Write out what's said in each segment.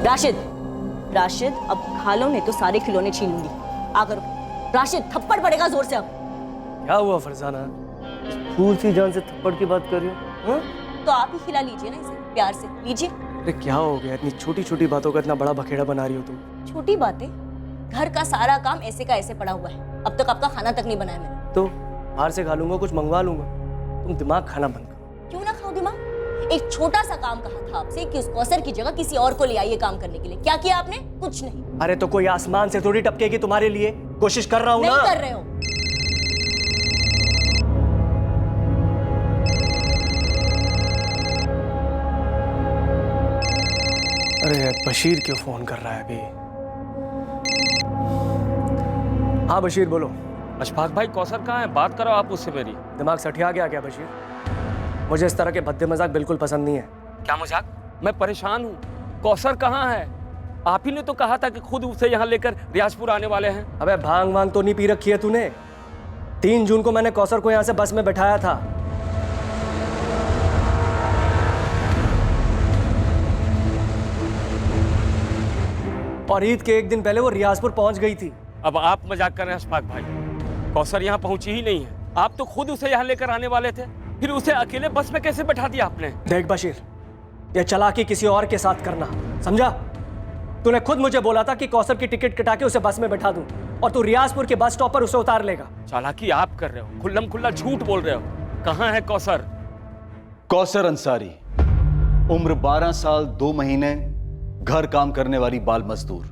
राशिद, राशिद अब खा लो नहीं तो सारे खिलौने छीन लूंगी। आ करो राशिद, थप्पड़ पड़ेगा जोर से अब। क्या हुआ फरजाना, फूल सी जान से थप्पड़ की बात कर रही हो? तो आप ही खिला लीजिए ना इसे, प्यार से लीजिए। अरे क्या हो गया, इतनी छोटी छोटी बातों का इतना बड़ा बखेड़ा बना रही हो तुम? छोटी बातें? घर का सारा काम ऐसे का ऐसे पड़ा हुआ है, अब तक आपका खाना तक नहीं बनाया मैंने। तो बाहर से खा लूंगा, कुछ मंगवा लूंगा। तुम दिमाग खाना बंद करो। क्यों ना खाओ दिमाग? एक छोटा सा काम कहा था आपसे कि उस कौसर की जगह किसी और को ले आइए काम करने के लिए, क्या किया आपने? कुछ नहीं। अरे तो कोई आसमान से थोड़ी टपकेगी तुम्हारे लिए, कोशिश कर रहा हूँ ना। नहीं कर रहे हो। अरे बशीर क्यों फोन कर रहा है अभी? हाँ बशीर बोलो। अशफाक भाई कौसर कहाँ है? बात करो आप उससे मेरी। दिमाग सठिया गया क्या बशीर? मुझे इस तरह के भद्दे मजाक बिल्कुल पसंद नहीं है। क्या मजाक? मैं परेशान हूँ। कौसर कहाँ है? आप ही ने तो कहा था कि खुद उसे यहाँ लेकर रियाजपुर आने वाले हैं। अबे भांग वांग तो नहीं पी रखी है तूने? 3 जून को मैंने कौसर को यहाँ से बस में बैठाया था। और ईद के 1 दिन पहले वो रियाजपुर पहुंच गई थी। अब आप मजाक कर रहे हैं अशफाक भाई। कौसर यहाँ पहुंची ही नहीं है। आप तो खुद उसे यहाँ लेकर आने वाले थे, फिर उसे अकेले बस में कैसे बैठा दिया आपने? देख बशीर, ये चालाकी किसी और के साथ करना, समझा? तूने खुद मुझे बोला था कि कौसर की टिकट कटा के उसे बस में बैठा दूं, और तू रियाजपुर के बस स्टॉप पर उसे उतार लेगा। चालाकी आप कर रहे हो, खुल्लम खुल्ला झूठ बोल रहे हो। कहाँ है कौसर? कौसर अंसारी, उम्र 12 साल 2 महीने, घर काम करने वाली बाल मजदूर।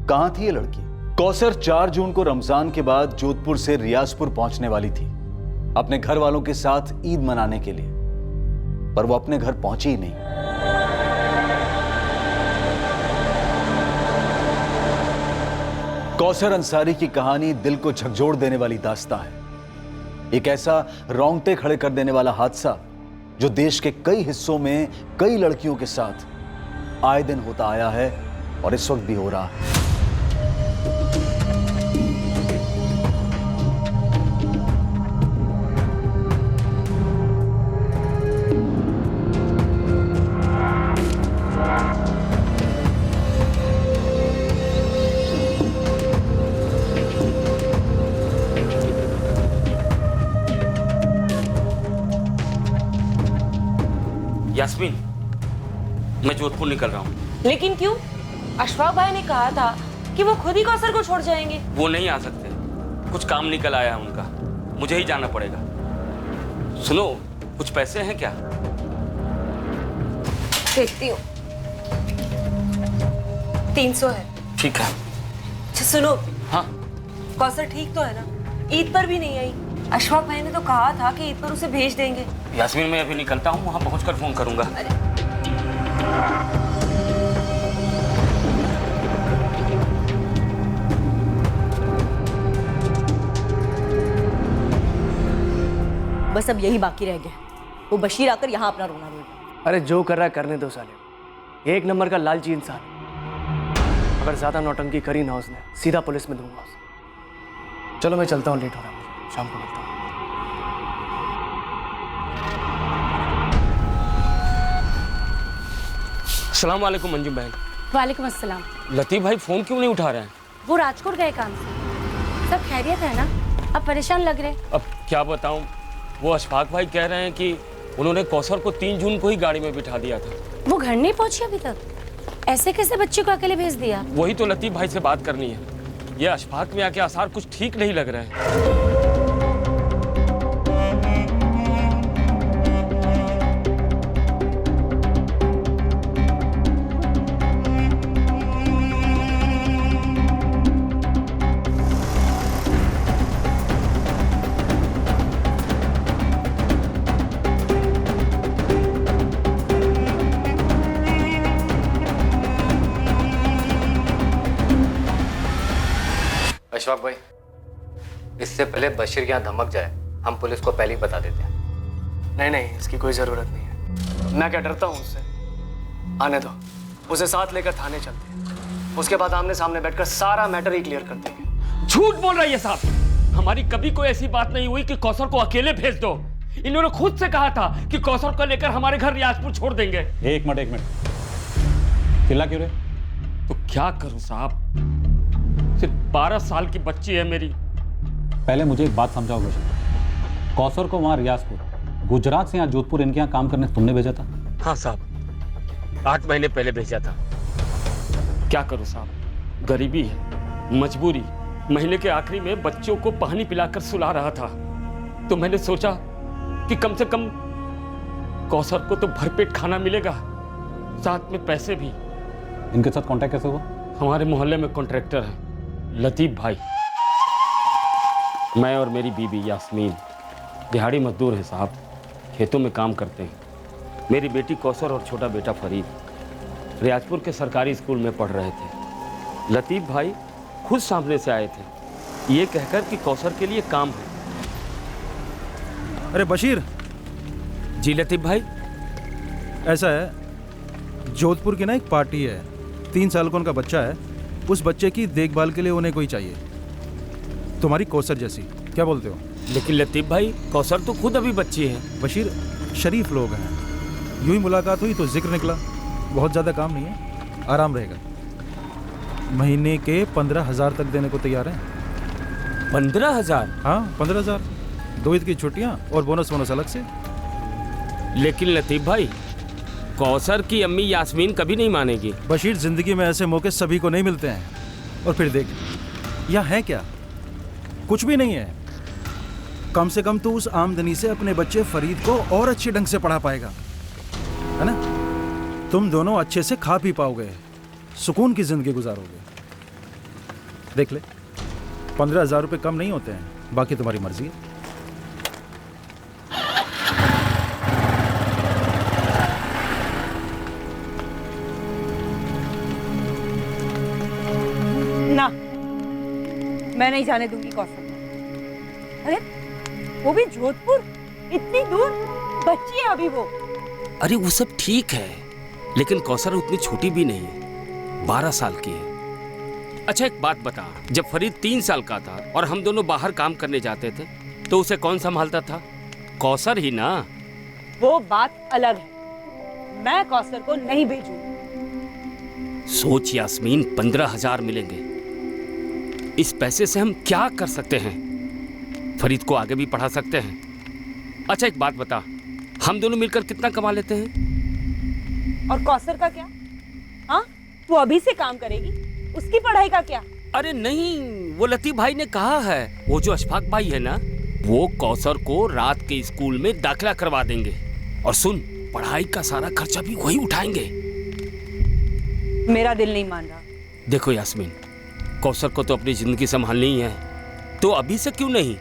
कहां थी ये लड़की? कौसर 4 जून को रमजान के बाद जोधपुर से रियाजपुर पहुंचने वाली थी अपने घर वालों के साथ ईद मनाने के लिए, पर वो अपने घर पहुंची ही नहीं। कौसर अंसारी की कहानी दिल को झकझोर देने वाली दास्तां है। एक ऐसा रोंगटे खड़े कर देने वाला हादसा जो देश के कई हिस्सों में कई लड़कियों के साथ आए दिन होता आया है और इस वक्त भी हो रहा है। यास्मीन, मैं जोधपुर निकल रहा हूँ। लेकिन क्यों? अशफाक भाई ने कहा था कि वो खुद ही कौसर को छोड़ जाएंगे। वो नहीं आ सकते, कुछ काम निकल आया है उनका, मुझे ही जाना पड़ेगा। सुनो, कुछ पैसे हैं क्या? देखती हूँ। 300 है। ठीक है। अच्छा सुनो, हाँ कौसर ठीक तो है ना? ईद पर भी नहीं आई। अशफाक भाई ने तो कहा था कि ईद पर उसे भेज देंगे। यास्मीन, मैं अभी निकलता हूँ, वहां पहुंचकर फोन करूंगा। बस अब यही बाकी रह गया, वो बशीर आकर यहाँ अपना रोना रोएगा। अरे जो कर रहा है करने दो साले, 1 नंबर का लालची इंसान। अगर ज्यादा नौटंकी करी ना उसने, सीधा पुलिस में दूंगा उसे। चलो मैं चलता हूँ, लेट हो रहा है मुझे, शाम को मिलता हूँ। अस्सलाम वालेकुम मंजू बहन। वालेकुम अस्सलाम। लतीफ भाई फोन क्यों नहीं उठा रहे हैं? वो राजकोट गए काम से। सब खैरियत है ना? अब परेशान लग रहे। अब क्या बताऊं, वो अशफाक भाई कह रहे हैं कि उन्होंने कौसर को 3 जून को ही गाड़ी में बिठा दिया था। वो घर नहीं पहुंची अभी तक? ऐसे कैसे बच्चे को अकेले भेज दिया? वही तो लतीफ भाई से बात करनी है। ये अशफाक में आके आसार कुछ ठीक नहीं लग रहे हैं। अशफाक भाई, इससे पहले बशीर यहाँ धमक जाए, हम पुलिस को पहले ही बता देते हैं। नहीं नहीं, इसकी कोई जरूरत नहीं है। मैं क्या डरता हूँ उससे? आने दो, उसे साथ लेकर थाने चलते हैं। उसके बाद आमने सामने बैठकर सारा मैटर ही क्लियर कर देंगे। झूठ बोल रहा है ये साहब। हमारी कभी कोई ऐसी बात नहीं हुई कि कौसर को अकेले भेज दो। इन्होंने खुद से कहा था कि कौसर को लेकर हमारे घर रियाजपुर छोड़ देंगे। एक मिनट, चिल्ला क्यों रहे? तो क्या करूं साहब, सिर्फ 12 साल की बच्ची है मेरी। पहले मुझे एक बात समझाओ बशीर, कौसर को वहाँ रियाजपुर, गुजरात से यहाँ जोधपुर इनके यहाँ काम करने तुमने भेजा था? हाँ साहब, 8 महीने पहले भेजा था। क्या करूं साहब, गरीबी है, मजबूरी। महीने के आखिरी में बच्चों को पानी पिलाकर सुला रहा था, तो मैंने सोचा कि कम से कम कौसर को तो भरपेट खाना मिलेगा, साथ में पैसे भी। इनके साथ कांटेक्ट कैसे हुआ? हमारे मोहल्ले में कॉन्ट्रैक्टर है लतीफ भाई। मैं और मेरी बीबी यास्मीन दिहाड़ी मजदूर हैं साहब, खेतों में काम करते हैं। मेरी बेटी कौसर और छोटा बेटा फरीद रियाजपुर के सरकारी स्कूल में पढ़ रहे थे। लतीफ भाई खुद सामने से आए थे, ये कहकर कि कौसर के लिए काम है। अरे बशीर, जी लतीफ भाई। ऐसा है, जोधपुर की ना एक पार्टी है, 3 साल का उनका बच्चा है। उस बच्चे की देखभाल के लिए उन्हें कोई चाहिए, तुम्हारी कौसर जैसी। क्या बोलते हो? लेकिन लतीफ भाई, कौसर तो खुद अभी बच्ची है। बशीर, शरीफ लोग हैं, यूं ही मुलाकात हुई तो जिक्र निकला। बहुत ज़्यादा काम नहीं है, आराम रहेगा। महीने के 15,000 तक देने को तैयार हैं। 15,000? हाँ 15,000, 2 ईद की छुट्टियाँ और बोनस अलग से। लेकिन लतीफ भाई, कौसर की अम्मी यास्मीन कभी नहीं मानेगी। बशीर, जिंदगी में ऐसे मौके सभी को नहीं मिलते हैं। और फिर देख, यहाँ है क्या? कुछ भी नहीं है। कम से कम तो उस आमदनी से अपने बच्चे फरीद को और अच्छे ढंग से पढ़ा पाएगा, है ना? तुम दोनों अच्छे से खा पी पाओगे, सुकून की जिंदगी गुजारोगे। देख ले, 15,000 रुपये कम नहीं होते हैं, बाकी तुम्हारी मर्जी है। ना, मैं नहीं जाने दूंगी कौसर। अरे वो भी जोधपुर, इतनी दूर, बच्ची है अभी वो। अरे वो सब ठीक है, लेकिन कौसर उतनी छोटी भी नहीं है, 12 साल की है। अच्छा एक बात बता, जब फरीद 3 साल का था और हम दोनों बाहर काम करने जाते थे तो उसे कौन संभालता था? कौसर ही ना। वो बात अलग है, मैं कौसर को नहीं भेजूंगी। सोच यास्मीन, 15,000 मिलेंगे, इस पैसे से हम क्या कर सकते हैं? फरीद को आगे भी पढ़ा सकते हैं। अच्छा एक बात बता, हम दोनों मिलकर कितना कमा लेते हैं? और कौसर का क्या? हाँ, वो अभी से काम करेगी, उसकी पढ़ाई का क्या? अरे नहीं, वो लतीफ भाई ने कहा है, वो जो अशफाक भाई है ना, वो कौसर को रात के स्कूल में दाखिला करवा देंगे। और सुन, पढ़ाई का सारा खर्चा भी वही उठाएंगे। मेरा दिल नहीं मान रहा। देखो यास्मीन, कौसर को तो अपनी जिंदगी संभालनी ही है, तो अभी से क्यों नहीं?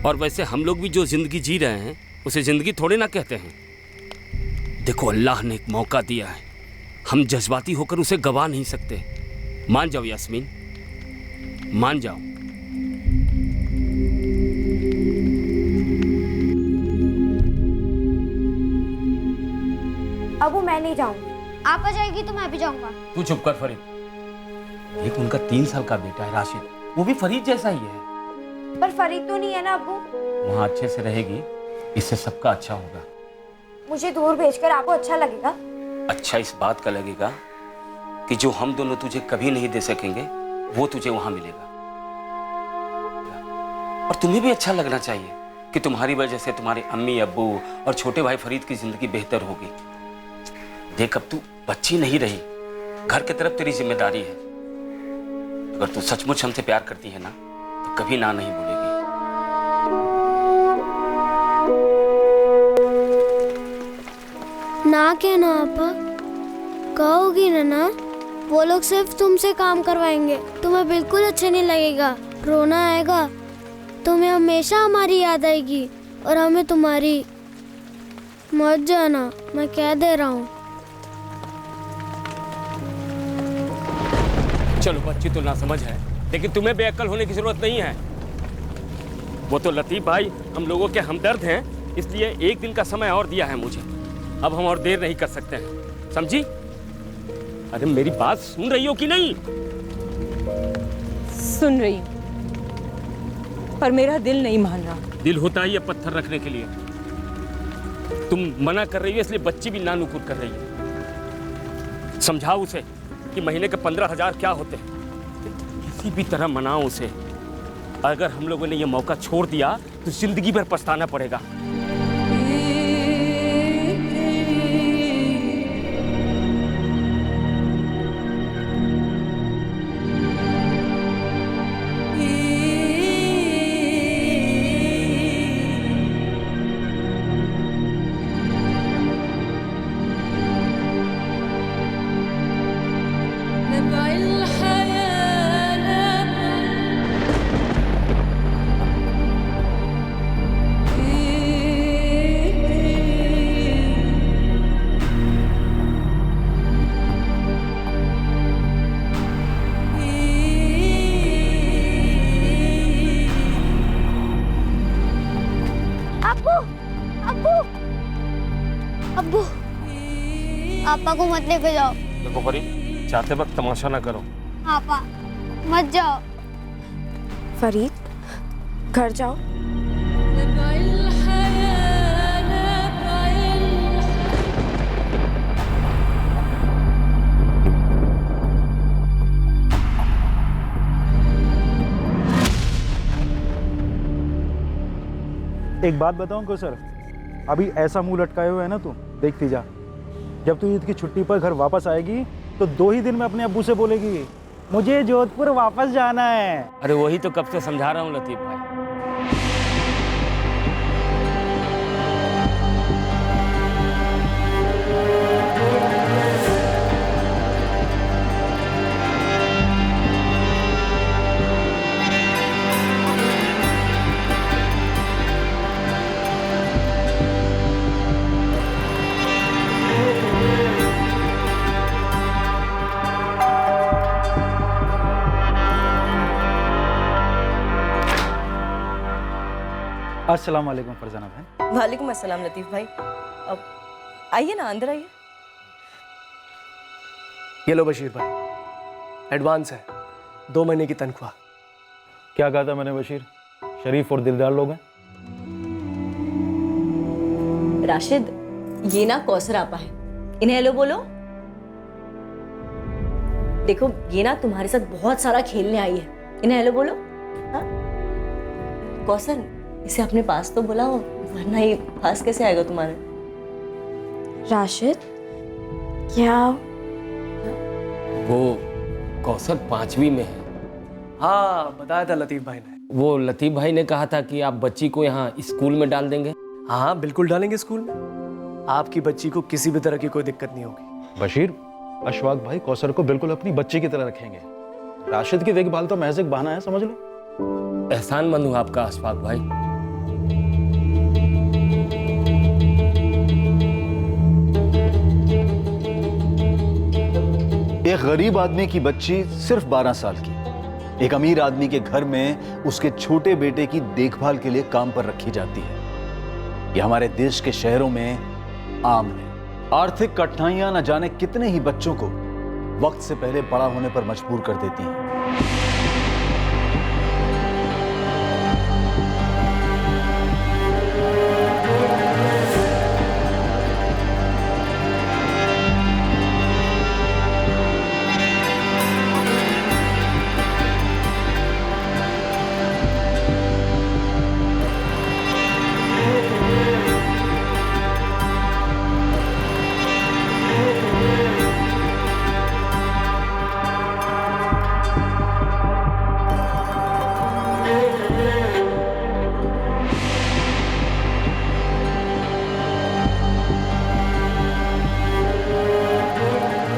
और वैसे हम लोग भी जो जिंदगी जी रहे हैं उसे जिंदगी थोड़े ना कहते हैं। देखो, अल्लाह ने एक मौका दिया है, हम जज्बाती होकर उसे गवा नहीं सकते। मान जाओ यास्मीन, मान जाओ। अब मैं नहीं जाऊंगी। आप आ जाएगी तो मैं भी जाऊंगा। तू चुप कर फरीद। एक उनका 3 साल का बेटा है राशिद, वो भी फरीद जैसा ही है। पर फरीद तो नहीं है ना अब्बू। वहाँ अच्छे से रहेगी, इससे सबका अच्छा होगा। मुझे दूर भेजकर आपको अच्छा लगेगा? अच्छा इस बात का लगेगा कि जो हम दोनों तुझे कभी नहीं दे सकेंगे वो तुझे वहां मिलेगा। और तुम्हें भी अच्छा लगना चाहिए कि तुम्हारी वजह से तुम्हारे अम्मी अब्बू और छोटे भाई फरीद की जिंदगी बेहतर होगी। देख, अब तू बच्ची नहीं रही, घर की तरफ तेरी जिम्मेदारी है। अगर तू सचमुच हमसे प्यार करती है ना, तो कभी ना नहीं बोलेगी। ना कहना आपा, कहोगी ना? वो लोग सिर्फ तुमसे काम करवाएंगे, तुम्हें बिल्कुल अच्छा नहीं लगेगा, रोना आएगा, तुम्हें हमेशा हमारी याद आएगी और हमें तुम्हारी। मत जाना, मैं कह दे रहा हूँ। चलो, बच्ची तो ना समझ है, लेकिन तुम्हें बेअक्ल होने की जरूरत नहीं है। वो तो लतीफ भाई हम लोगों के हमदर्द हैं, इसलिए एक दिन का समय और दिया है मुझे। अब हम और देर नहीं कर सकते हैं, समझी? अरे मेरी बात सुन रही हो कि नहीं? सुन रही हूँ, पर मेरा दिल नहीं मान रहा। दिल होता ही है पत्थर रखने के लिए। तुम मना कर रही हो इसलिए बच्ची भी ना नुकुर कर रही है। समझाओ उसे कि महीने के 15,000 क्या होते हैं। किसी भी तरह मनाओ उसे। अगर हम लोगों ने ये मौका छोड़ दिया तो जिंदगी भर पछताना पड़ेगा। अब्बू, पापा को मत लेके जाओ। देखो परी, जाते वक्त तमाशा ना करो। पापा मत जाओ। फरीद घर जाओ। एक बात बताऊं को सर, अभी ऐसा मुंह लटकाए हुए है ना तू, देखती जा। जब तू ईद की छुट्टी पर घर वापस आएगी तो 2 ही दिन में अपने अब्बू से बोलेगी मुझे जोधपुर वापस जाना है। अरे वही तो कब से समझा रहा हूँ लतीफ भाई। अस्सलाम वालेकुम फरजाना भाई। वालेकुम अस्सलाम लतीफ भाई। अब आइए ना, अंदर आइए। ये लो बशीर भाई, एडवांस है, 2 महीने की तनख्वाह। क्या कहा था मैंने बशीर, शरीफ और दिलदार लोग हैं। राशिद, ये ना कौसर आपा है, इन्हें हेलो बोलो। देखो ये ना तुम्हारे साथ बहुत सारा खेलने आई है, इन्हें हेलो बोलो। हाँ कौसर, इसे अपने पास तो बुलाओ, वरना ये पास कैसे आएगा तुम्हारे। राशिद क्या वो कौसर 5वीं में है। हाँ बताया था लतीफ भाई ने। वो लतीफ भाई ने कहा था कि आप बच्ची को यहाँ स्कूल में डाल देंगे। हाँ बिल्कुल डालेंगे स्कूल में, आपकी बच्ची को किसी भी तरह की कोई दिक्कत नहीं होगी। बशीर, अशफाक भाई कौसर को बिल्कुल अपनी बच्ची की तरह रखेंगे। राशिद की देखभाल तो महज एक बहाना है, समझ लो। एहसानमंद हूँ आपका अशफाक भाई। एक गरीब आदमी की बच्ची सिर्फ 12 साल की एक अमीर आदमी के घर में उसके छोटे बेटे की देखभाल के लिए काम पर रखी जाती है। यह हमारे देश के शहरों में आम है। आर्थिक कठिनाइयां न जाने कितने ही बच्चों को वक्त से पहले बड़ा होने पर मजबूर कर देती हैं।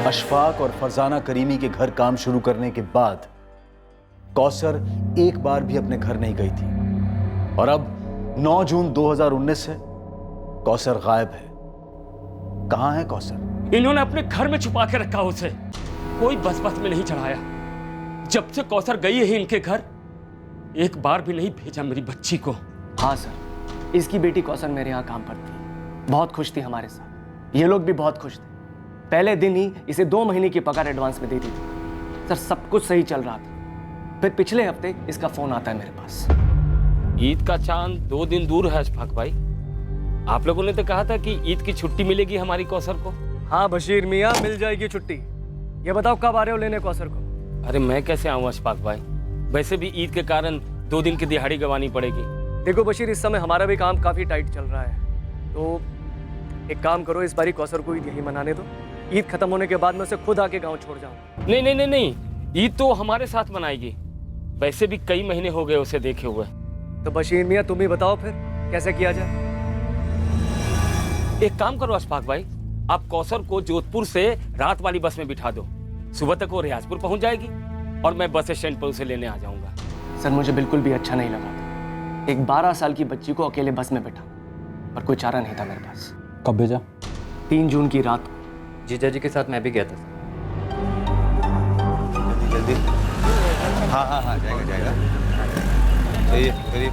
अशफाक और फरजाना करीमी के घर काम शुरू करने के बाद कौसर एक बार भी अपने घर नहीं गई थी और अब 9 जून 2019 से कौसर गायब है। कहां है कौसर? इन्होंने अपने घर में छुपा के रखा उसे, कोई बस में नहीं चढ़ाया। जब से कौसर गई है इनके घर, एक बार भी नहीं भेजा मेरी बच्ची को। हाँ सर, इसकी बेटी कौसर मेरे यहाँ काम पर थी, बहुत खुश थी हमारे साथ। ये लोग भी बहुत खुश थे। पहले दिन ही इसे 2 महीने की पगार एडवांस में दे दी थी। सर सब कुछ सही चल रहा था, फिर पिछले हफ्ते इसका फोन आता है मेरे पास। ईद का चांद 2 दिन दूर है अशफाक भाई। आप लोगों ने तो कहा था कि ईद की छुट्टी मिलेगी हमारी कौसर को। हाँ बशीर मियाँ, मिल जाएगी छुट्टी। ये बताओ कब आ रहे हो लेने कौसर को? अरे मैं कैसे आऊँ अशफाक भाई, वैसे भी ईद के कारण 2 दिन की दिहाड़ी गंवानी पड़ेगी। देखो बशीर, इस समय हमारा भी काम काफ़ी टाइट चल रहा है, तो एक काम करो, इस बारी कौसर को ईद यहीं मनाने दो। ईद खत्म होने के बाद मैं उसे खुद आके गाँव छोड़ जाऊँ। नहीं नहीं नहीं नहीं, ईद तो हमारे साथ मनाएगी, वैसे भी कई महीने हो गए उसे देखे हुए। तो बशीर मियाँ तुम ही बताओ फिर कैसे किया जाए। एक काम करो अशफाक भाई, आप कौसर को जोधपुर से रात वाली बस में बिठा दो, सुबह तक वो रियाजपुर पहुंच जाएगी और मैं बस स्टैंड पर उसे लेने आ जाऊंगा। सर मुझे बिल्कुल भी अच्छा नहीं लगा था एक 12 साल की बच्ची को अकेले बस में बैठा, पर कोई चारा नहीं था मेरे पास। कब भेजा? 3 जून की रात को। जीजा जी के साथ मैं भी गया था। जल्दी। हाँ जाएगा। चलिए।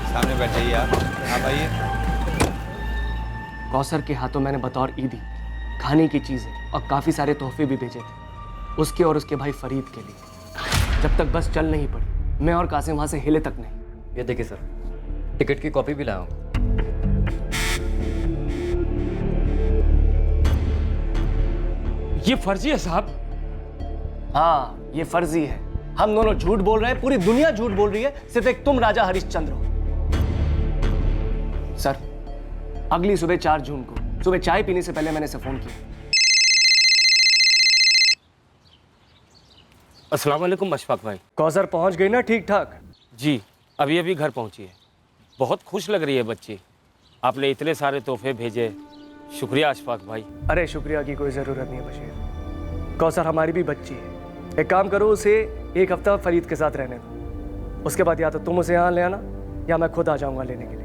सामने बैठ जाइए आप। आप आइए। कौसर के हाथों मैंने बतौर ईदी खाने की चीजें और काफी सारे तोहफे भी भेजे थे, उसके और उसके भाई फरीद के लिए। जब तक बस चल नहीं पड़ी, मैं और कासिम वहां से हिले तक नहीं। ये देखिए सर, टिकट की कॉपी भी लाया हूँ। ये फर्जी है साहब। हाँ ये फर्जी है, हम दोनों झूठ बोल रहे हैं, पूरी दुनिया झूठ बोल रही है, सिर्फ एक तुम राजा हरिश्चंद्र हो। सर अगली सुबह 4 जून को सुबह चाय पीने से पहले मैंने इसे फोन किया। अस्सलाम वालेकुम अशफाक भाई। कौसर पहुंच गई ना ठीक ठाक? जी अभी घर पहुंची है, बहुत खुश लग रही है बच्ची। आपने इतने सारे तोहफे भेजे, शुक्रिया अशफाक भाई। अरे शुक्रिया की कोई ज़रूरत नहीं है बशीर, कौसर हमारी भी बच्ची है। एक काम करो, उसे 1 हफ्ता फरीद के साथ रहने दो, उसके बाद या तो तुम उसे यहाँ ले आना या मैं खुद आ जाऊँगा लेने के लिए।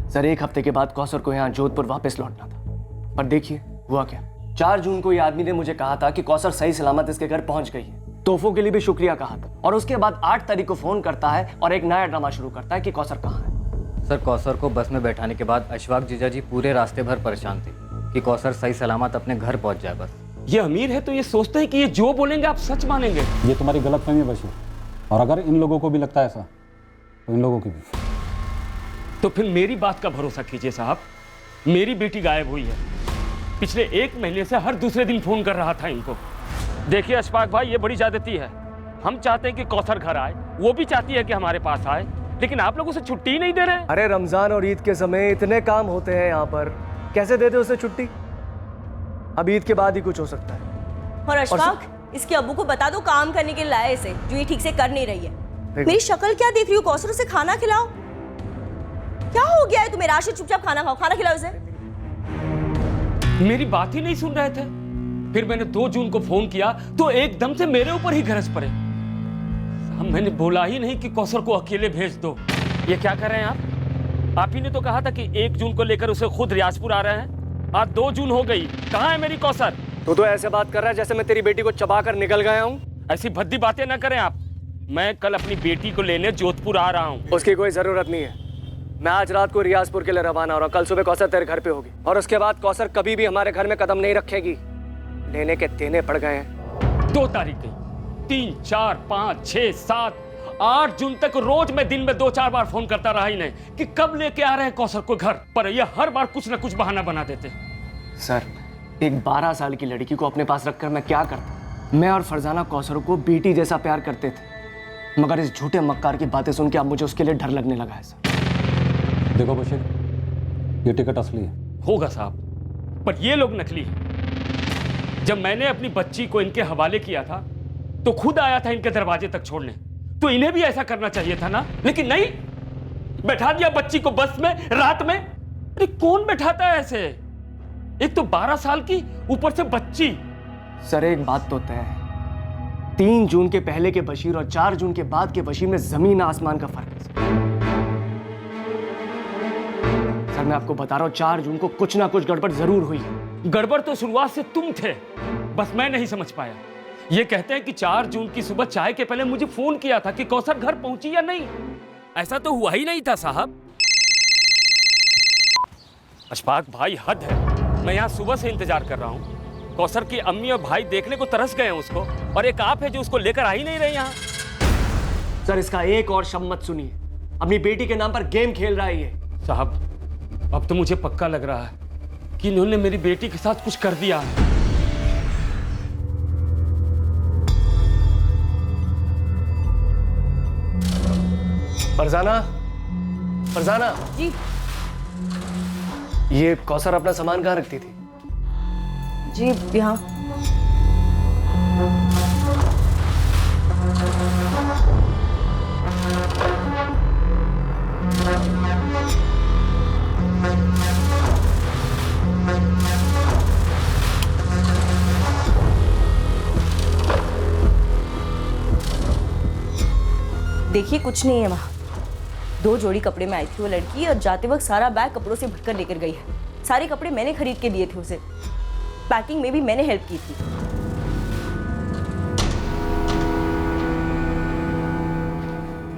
सर 1 हफ्ते के बाद कौसर को यहाँ जोधपुर वापस लौटना था, पर देखिए हुआ क्या। 4 जून को ये आदमी ने मुझे कहा था कि कौसर सही सलामत इसके घर पहुँच गई है, तोहफों के लिए भी शुक्रिया कहा था, और उसके बाद 8 तारीख को फ़ोन करता है और एक नया ड्रामा शुरू करता है कि कौसर कहाँ है। सर कौसर को बस में बैठाने के बाद अशफाक जीजा जी पूरे रास्ते भर परेशान थे कि कौसर सही सलामत अपने घर पहुंच जाए। बस ये अमीर है तो ये सोचते हैं कि ये जो बोलेंगे आप सच मानेंगे। ये तुम्हारी गलतफहमी है बशीर, और अगर इन लोगों को भी लगता है ऐसा तो इन लोगों की भी। तो फिर मेरी बात का भरोसा कीजिए साहब, मेरी बेटी गायब हुई है। पिछले 1 महीने से हर दूसरे दिन फोन कर रहा था इनको। देखिए अशफाक भाई, ये बड़ी ज्यादती है। हम चाहते हैं कि कौसर घर आए, वो भी चाहती है कि हमारे पास आए, लेकिन आप लोग उसे छुट्टी ही नहीं दे रहे हैं। अरे रमजान और ईद के समय इतने काम होते हैं यहाँ पर, कैसे दे दे उसे छुट्टी? अब ईद के बाद ही कुछ हो सकता है। और अशफाक, इसके अब्बू को बता दो काम करने के लिए लाए इसे, जो ये ठीक से कर नहीं रही है। मेरी शक्ल क्या देख रही हो? कौसर, उसे खाना खिलाओ। क्या हो गया है तुम्हें? राशिद चुपचाप खाना खाओ, खाना खिलाओ इसे। मेरी बात ही नहीं सुन रहे थे। फिर मैंने 2 जून को फोन किया तो एकदम से मेरे ऊपर ही गरज पड़े। मैंने बोला ही नहीं कि कौसर को अकेले भेज दो। ये क्या कर रहे हैं आप ही ने तो कहा था कि 1 जून को लेकर उसे खुद रियाजपुर आ रहे हैं। आज 2 जून हो गई, कहाँ है मेरी कौसर? तू तो ऐसे बात कर रहा है जैसे मैं तेरी बेटी को चबा कर निकल गया हूँ। ऐसी भद्दी बातें ना करें आप। मैं कल अपनी बेटी को लेने जोधपुर आ रहा हूँ। उसकी कोई जरूरत नहीं है। मैं आज रात को रियाजपुर के लिए रवाना हो रहा हूँ। कल सुबह कौसर तेरे घर पे होगी, और उसके बाद कौसर कभी भी हमारे घर में कदम नहीं रखेगी। लेने के देने पड़ गए हैं। 2 तारीख गई, 3, 4, 5, 6, 7, 8 जून तक रोज मैं दिन में 2-4 बार फोन करता रहा इन्हें कि कब लेके आ रहे हैं कौसर को घर, पर ये हर बार कुछ ना कुछ बहाना बना देते। सर एक 12 साल की लड़की को अपने पास रखकर मैं क्या करता? मैं और फरजाना कौसर को बेटी जैसा प्यार करते थे, मगर इस झूठे मक्कार की बातें सुन के अब मुझे उसके लिए डर लगने लगा है। सर देखो बशीर, ये टिकट असली है। होगा साहब, पर ये लोग नकली हैं। जब मैंने अपनी बच्ची को इनके हवाले किया था तो खुद आया था इनके दरवाजे तक छोड़ने, तो इन्हें भी ऐसा करना चाहिए था ना, लेकिन नहीं, बैठा दिया बच्ची को बस में रात में। अरे कौन बैठाता है ऐसे? एक तो 12 साल की, ऊपर से बच्ची। सर एक बात तो तय है, 3 जून के पहले के बशीर और 4 जून के बाद के बशीर में जमीन आसमान का फर्क है। सर मैं आपको बता रहा हूं, 4 जून को कुछ ना कुछ गड़बड़ जरूर हुई है। गड़बड़ तो शुरुआत से तुम थे, बस मैं नहीं समझ पाया। ये कहते हैं कि 4 जून की सुबह चाय के पहले मुझे फोन किया था कि कौसर घर पहुंची या नहीं। ऐसा तो हुआ ही नहीं था साहब। अशफाक भाई हद है, मैं यहाँ सुबह से इंतजार कर रहा हूँ। कौसर की अम्मी और भाई देखने को तरस गए हैं उसको, और एक आप है जो उसको लेकर आ ही नहीं रहे यहाँ। सर इसका एक और शब्द मत सुनिए, अपनी बेटी के नाम पर गेम खेल रहा है ये। साहब अब तो मुझे पक्का लग रहा है कि इन्होंने मेरी बेटी के साथ कुछ कर दिया है। फरजाना, फरजाना जी ये कौसर अपना सामान कहाँ रखती थी? जी यहाँ। देखिए कुछ नहीं है वहाँ। 2 जोड़ी कपड़े में आई थी वो लड़की और जाते वक्त सारा बैग कपड़ों से भरकर लेकर गई है। सारे कपड़े मैंने खरीद के दिए थे उसे। पैकिंग में भी मैंने हेल्प की थी।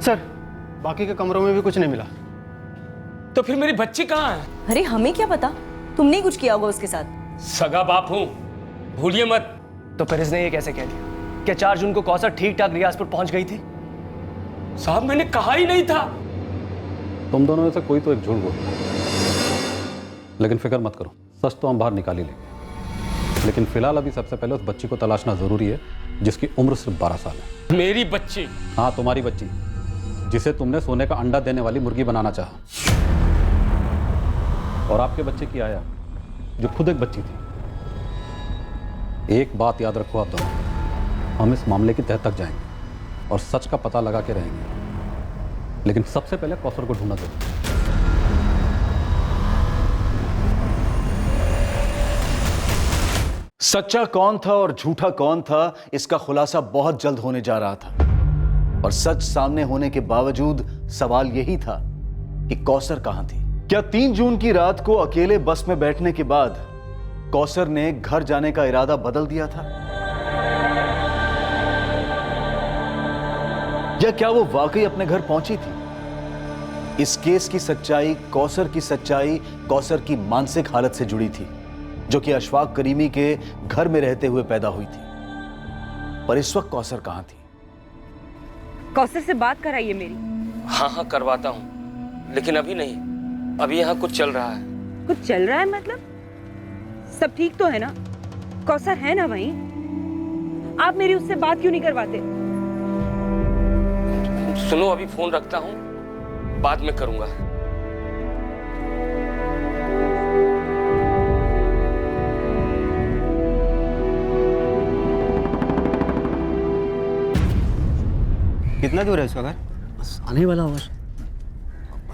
सर बाकी के कमरों में भी कुछ नहीं मिला। तो फिर मेरी बच्ची कहाँ है? अरे हमें क्या पता, तुमने ही कुछ किया होगा उसके साथ। सगा बाप हूँ, भूलिए मत। तो फिर इसने ये कैसे कह दिया? क्या 4 जून को कौसर ठीक ठाक रियाजपुर पहुंच गई थी? साहब मैंने कहा ही नहीं था। तुम दोनों में से कोई तो एक झूठ बोल, लेकिन फिक्र मत करो, सच तो हम बाहर निकाल ही लेंगे। लेकिन फिलहाल अभी सबसे पहले उस बच्ची को तलाशना जरूरी है जिसकी उम्र सिर्फ 12 साल है। मेरी बच्ची? हाँ तुम्हारी बच्ची, जिसे तुमने सोने का अंडा देने वाली मुर्गी बनाना चाहा। और आपके बच्चे की आया, जो खुद एक बच्ची थी। एक बात याद रखो आप दोनों, हम इस मामले की तह तक जाएंगे और सच का पता लगा के रहेंगे। लेकिन सबसे पहले कौसर को ढूंढना जरूरी। सच्चा कौन था और झूठा कौन था, इसका खुलासा बहुत जल्द होने जा रहा था। और सच सामने होने के बावजूद सवाल यही था कि कौसर कहां थी। क्या 3 जून की रात को अकेले बस में बैठने के बाद कौसर ने घर जाने का इरादा बदल दिया था? या क्या वो वाकई अपने घर पहुंची थी? इस केस की सच्चाई, कौसर की मानसिक हालत से जुड़ी थी, जो कि अशफाक करीमी के घर में रहते हुए पैदा हुई थी। पर इस वक्त कौसर कहां थी? कौसर से बात कराइए मेरी। हाँ हाँ करवाता हूँ, लेकिन अभी नहीं। अभी यहाँ कुछ चल रहा है। कुछ चल रहा है मतलब? सब ठीक तो है ना? कौसर है ना वहीं? आप मेरी उससे बात क्यों नहीं करवाते? सुनो अभी फोन रखता हूँ, बाद में करूंगा। कितना दूर है इसका घर? बस आने वाला होगा।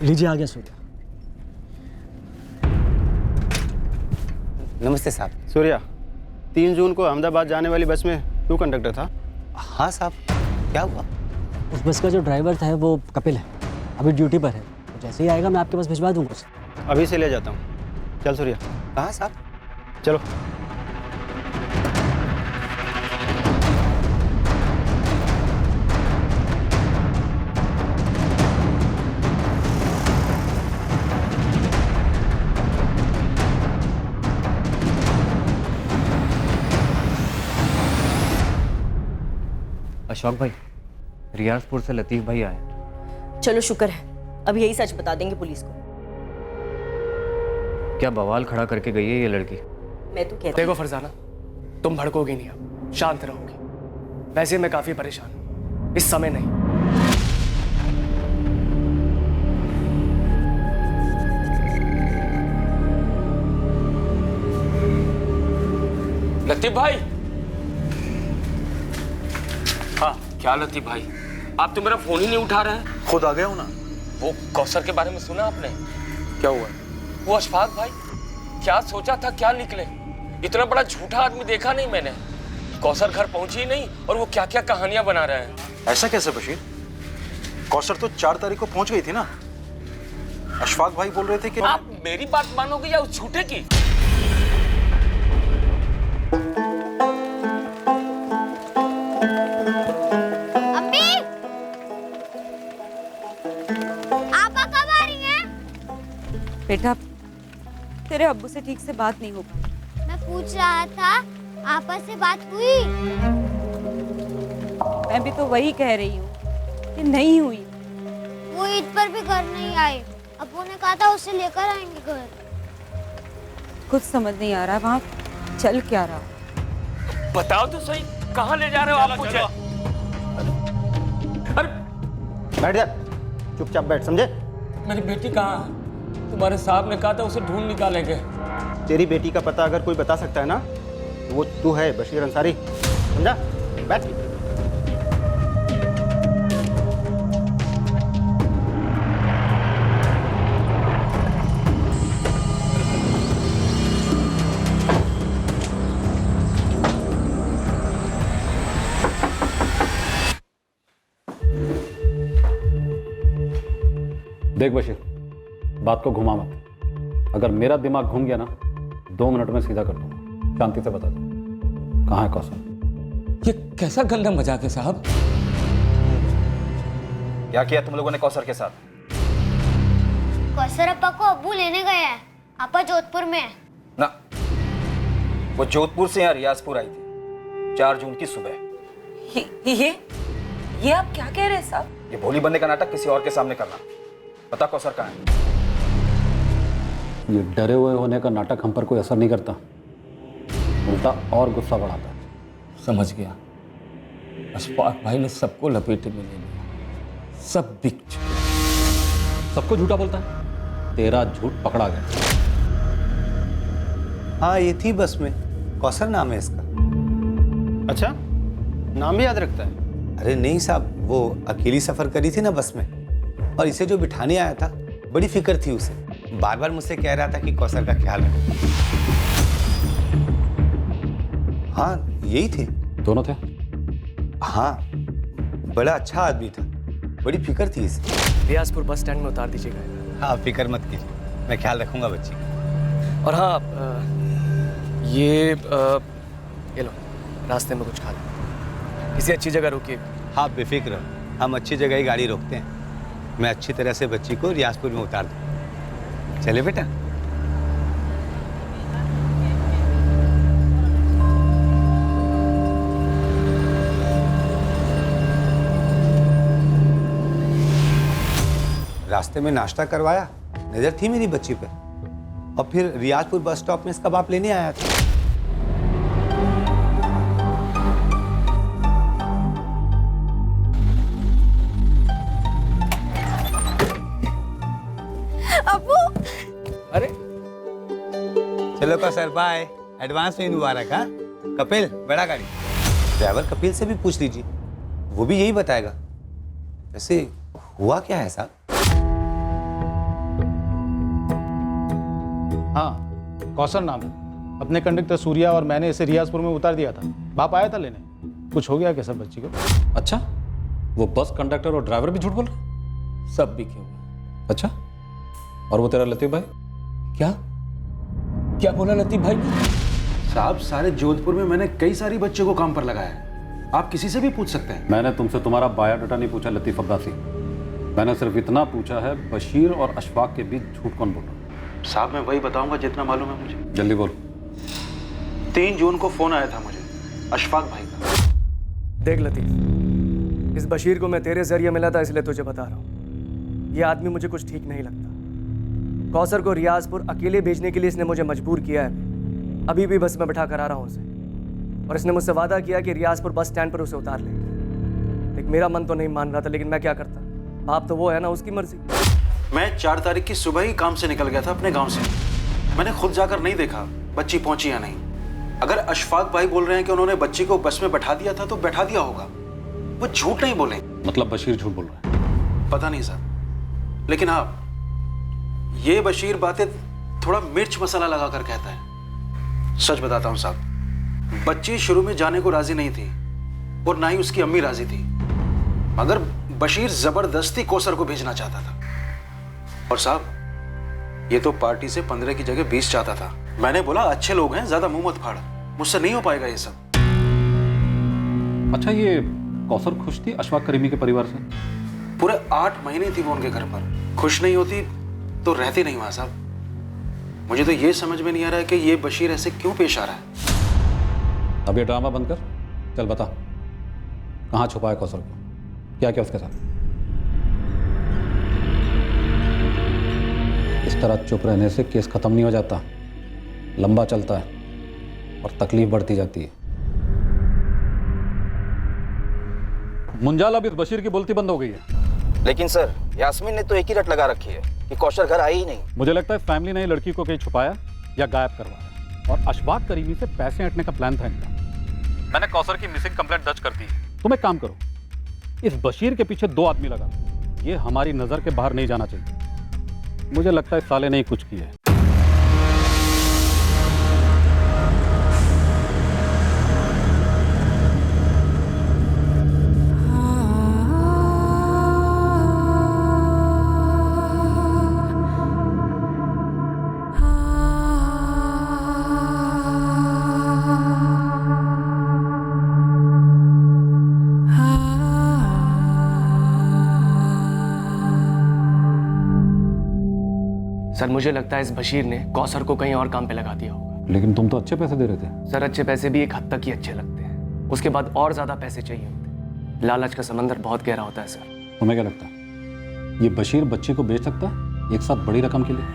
लीजिए आ गया सूर्या। नमस्ते साहब। सूर्या, 3 जून को अहमदाबाद जाने वाली बस में तू कंडक्टर था? हाँ साहब, क्या हुआ? उस बस का जो ड्राइवर था वो कपिल है, अभी ड्यूटी पर है। तो जैसे ही आएगा मैं आपके पास भिजवा दूंगा उसे। अभी से ले जाता हूँ। चल सूर्या। कहाँ साहब? चलो। अशोक भाई, रियाजपुर से लतीफ भाई आए। चलो शुक्र है, अब यही सच बता देंगे पुलिस को। क्या बवाल खड़ा करके गई है ये लड़की? मैं तो कहती देखो फरजाना, तुम भड़कोगे नहीं, अब शांत रहोगी। वैसे मैं काफी परेशान हूं, इस समय नहीं। लतीफ भाई। हाँ क्या लतीफ भाई, आप तो मेरा फोन ही नहीं उठा रहे हैं। खुद आ गया हूं ना। वो कौसर के बारे में सुना आपने? क्या हुआ? वो अशफाक भाई, क्या सोचा था क्या निकले। इतना बड़ा झूठा आदमी देखा नहीं मैंने। कौसर घर पहुंची ही नहीं और वो क्या क्या कहानियां बना रहे हैं। ऐसा कैसे बशीर? कौसर तो 4 तारीख को पहुंच गई थी ना। अशफाक भाई बोल रहे थे कि आप मेरी बात मानोगे या उस झूठे की? बेटा, तेरे अब्बू से ठीक से बात नहीं हो पाई। मैं पूछ रहा था, आपस से बात हुई? मैं भी तो वही कह रही हूँ कि नहीं हुई। वो ईद पर भी घर नहीं आए। अब्बू ने कहा था उसे लेकर आएंगे घर। कुछ समझ नहीं आ रहा वहाँ चल क्या रहा। बताओ तो सही, कहाँ ले जा रहे हो आप मुझे? अरे बैठ जा, चुपचाप बैठ, समझे? मेरी बेटी कहाँ है? तुम्हारे साहब ने कहा था उसे ढूंढ निकालेंगे। तेरी बेटी का पता अगर कोई बता सकता है ना, तो वो तू है, बशीर अंसारी, समझा? बैठ। देख बशीर, बात को घुमा मत। अगर मेरा दिमाग घूम गया ना, 2 मिनट में सीधा कर दूंगा। शांति से बता दो, कहाँ है कौशल? ये कैसा गंदा मजाक है साहब? क्या किया तुम लोगों ने कौसर के साथ? कौसर अप्पा को अब्बू लेने गए हैं। आपा जोधपुर में है। ना, वो जोधपुर से यहाँ रियाजपुर आई थी 4 जून की सुबह। ये आप क्या कह रहे हैं साहब? ये भोली बनने का नाटक किसी और के सामने करना। पता कौसर कहाँ है? ये डरे हुए होने का नाटक हम पर कोई असर नहीं करता, उल्टा और गुस्सा बढ़ाता। समझ गया। अशफाक भाई ने सबको लपेटे में ले लिया, सब बिक चुके। सबको झूठा बोलता है, तेरा झूठ पकड़ा गया। हाँ, ये थी बस में, कौसर नाम है इसका। अच्छा, नाम भी याद रखता है? अरे नहीं साहब, वो अकेली सफर करी थी ना बस में, और इसे जो बिठाने आया था, बड़ी फिक्र थी उसे। बार बार मुझसे कह रहा था कि कौसर का ख्याल रखो। हाँ, यही थे। दोनों थे? हाँ, बड़ा अच्छा आदमी था, बड़ी फिक्र थी इसे। रियाजपुर बस स्टैंड में उतार दीजिएगा। हाँ, फिक्र मत कीजिए, मैं ख्याल रखूंगा बच्ची का। और हाँ, ये लो, रास्ते में कुछ खा लो, किसी अच्छी जगह रुकिए। हाँ, बेफिक्र रहो, हम अच्छी जगह ही गाड़ी रोकते हैं। मैं अच्छी तरह से बच्ची को रियाजपुर में उतार दूँ। चले बेटा। रास्ते में नाश्ता करवाया, नजर थी मेरी बच्ची पे, और फिर रियाजपुर बस स्टॉप में इसका बाप लेने आया था। अरे चलो कौसर, बाय। एडवांस में मुबारक। हाँ कपिल, बड़ा गाड़ी। ड्राइवर कपिल से भी पूछ लीजिए, वो भी यही बताएगा। वैसे हुआ क्या है साहब? हाँ, कौसर नाम है। अपने कंडक्टर सूर्या और मैंने इसे रियाजपुर में उतार दिया था। बाप आया था लेने। कुछ हो गया क्या सब बच्ची को? अच्छा, वो बस कंडक्टर और ड्राइवर भी झूठ बोल रहे? सब बिके हुए। अच्छा, और वो तेरा लतीफ भाई? क्या क्या बोला लतीफ भाई ने? साहब, सारे जोधपुर में मैंने कई सारी बच्चों को काम पर लगाया है। आप किसी से भी पूछ सकते हैं। मैंने तुमसे तुम्हारा बायोडाटा नहीं पूछा लतीफ अब्बासी। मैंने सिर्फ इतना पूछा है, बशीर और अशफाक के बीच झूठ कौन बोल रहा? साहब, मैं वही बताऊंगा जितना मालूम है मुझे। जल्दी बोल। 3 जून को फोन आया था मुझे अशफाक भाई का। देख लतीफ, इस बशीर को मैं तेरे जरिए मिला था, इसलिए तुझे बता रहा हूँ। ये आदमी मुझे कुछ ठीक नहीं लगता। कौसर को रियाजपुर अकेले भेजने के लिए इसने मुझे मजबूर किया है। अभी भी बस में बिठा कर आ रहा हूँ उसे, और इसने मुझसे वादा किया कि रियाजपुर बस स्टैंड पर उसे उतार लेंगे। देख, मेरा मन तो नहीं मान रहा था, लेकिन मैं क्या करता, बाप तो वो है ना, उसकी मर्जी। मैं 4 तारीख की सुबह ही काम से निकल गया था अपने गांव से। मैंने खुद जाकर नहीं देखा बच्ची पहुंची या नहीं। अगर अशफाक भाई बोल रहे हैं कि उन्होंने बच्ची को बस में बैठा दिया था, तो बैठा दिया होगा। वो झूठ नहीं बोले। मतलब बशीर झूठ बोल रहा है? पता नहीं साहब, लेकिन हाँ, ये बशीर बातें थोड़ा मिर्च मसाला लगा कर कहता है। सच बताता हूँ साहब, बच्ची शुरू में जाने को राजी नहीं थी, और ना ही उसकी अम्मी राजी थी, मगर बशीर जबरदस्ती कौसर को भेजना चाहता था। और साहब, ये तो पार्टी से 15 की जगह 20 चाहता था। मैंने बोला, अच्छे लोग हैं, ज्यादा मुंह मत फाड़, मुझसे नहीं हो पाएगा ये सब। अच्छा, ये कौसर खुश थी अशफाक करीमी के परिवार से? पूरे 8 महीने थी वो उनके घर पर। खुश नहीं होती तो रहती नहीं वहां साहब। मुझे तो ये समझ में नहीं आ रहा है कि ये बशीर ऐसे क्यों पेश आ रहा है। अब ये ड्रामा बंद कर, चल बता, कहाँ छुपा है कौसर को? क्या क्या उसके साथ? इस तरह चुप रहने से केस खत्म नहीं हो जाता, लंबा चलता है और तकलीफ बढ़ती जाती है। मुंजाल, अब इस बशीर की बोलती बंद हो गई है। लेकिन सर, यास्मीन ने तो एक ही रट लगा रखी है कि कौशर घर आई ही नहीं। मुझे लगता है फैमिली ने लड़की को कहीं छुपाया या गायब करवाया, और अशफाक करीमी से पैसे हटने का प्लान था इनका। मैंने कौसर की मिसिंग कंप्लेंट दर्ज कर दी है। तुम एक काम करो, इस बशीर के पीछे 2 आदमी लगा, ये हमारी नजर के बाहर नहीं जाना चाहिए। मुझे लगता है साले ने ही कुछ किया है। सर मुझे लगता है इस बशीर ने कौसर को कहीं और काम पे लगा दिया होगा। लेकिन तुम तो अच्छे पैसे दे रहे थे। सर अच्छे पैसे भी एक हद तक ही अच्छे लगते हैं, उसके बाद और ज्यादा पैसे चाहिए होते। लालच का समंदर बहुत गहरा होता है सर। तुम्हें क्या लगता है ये बशीर बच्ची को बेच सकता है एक साथ बड़ी रकम के लिए?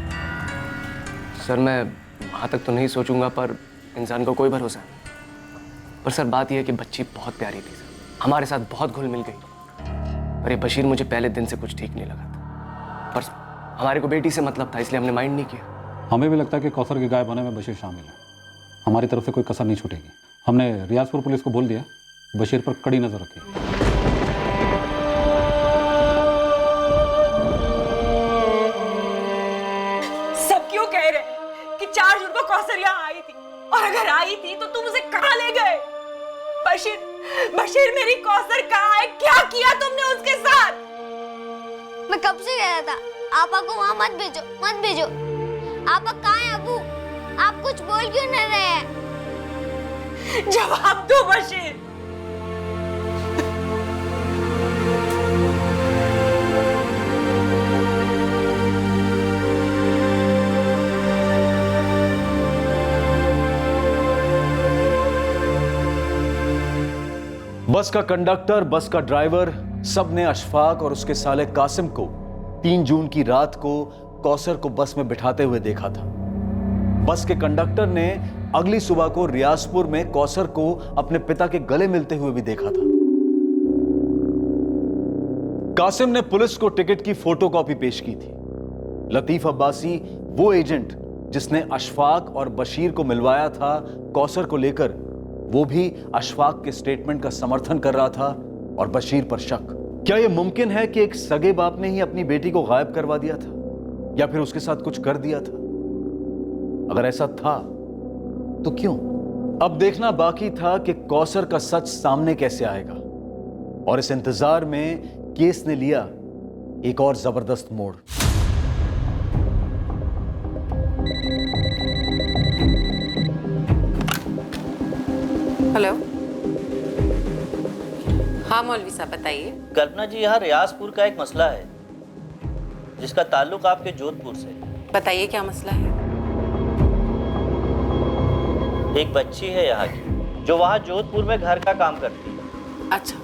सर मैं वहाँ तक तो नहीं सोचूंगा, पर इंसान को कोई भरोसा नहीं। पर सर बात यह है कि बच्ची बहुत प्यारी थी सर, हमारे साथ बहुत घुल मिल गई। और ये बशीर मुझे पहले दिन से कुछ ठीक नहीं लगा था, पर हमारे को बेटी से मतलब था, इसलिए हमने माइंड नहीं किया। हमें भी लगता है कि कौसर के गायब होने में बशीर शामिल है। हमारी तरफ से कोई कसर नहीं छूटेगी। हमने रियाजपुर पुलिस को बोल दिया बशीर पर कड़ी नजर रखी। सब क्यों कह रहे कि 4 जून को कौसर यहाँ आई थी, और अगर आई थी तो तुम उसे कहाँ ले गए? बशीर मेरी कौसर कहाँ है? क्या किया तुमने उसके साथ? मैं कब से कह रहा था आपा को वहाँ मत भेजो, मत भेजो। आपा कहाँ है अबू? आप कुछ बोल क्यों नहीं रहे हैं? जवाब दो बशीर। बस का कंडक्टर, बस का ड्राइवर, सबने अशफाक और उसके साले कासिम को 3 जून की रात को कौसर को बस में बिठाते हुए देखा था। बस के कंडक्टर ने अगली सुबह को रियाजपुर में कौसर को अपने पिता के गले मिलते हुए भी देखा था। कासिम ने पुलिस को टिकट की फोटोकॉपी पेश की थी। लतीफ अब्बासी वो एजेंट जिसने अशफाक और बशीर को मिलवाया था कौसर को लेकर, वो भी अशफाक के स्टेटमेंट का समर्थन कर रहा था और बशीर पर शक। क्या यह मुमकिन है कि एक सगे बाप ने ही अपनी बेटी को गायब करवा दिया था, या फिर उसके साथ कुछ कर दिया था? अगर ऐसा था तो क्यों? अब देखना बाकी था कि कौसर का सच सामने कैसे आएगा, और इस इंतजार में केस ने लिया एक और जबरदस्त मोड़। हेलो, हाँ मौलवी साहब बताइए। कल्पना जी, यहाँ रियाजपुर का एक मसला है जिसका ताल्लुक आपके जोधपुर से। बताइए क्या मसला है। एक बच्ची है यहाँ की जो वहाँ जोधपुर में घर का काम करती है। अच्छा,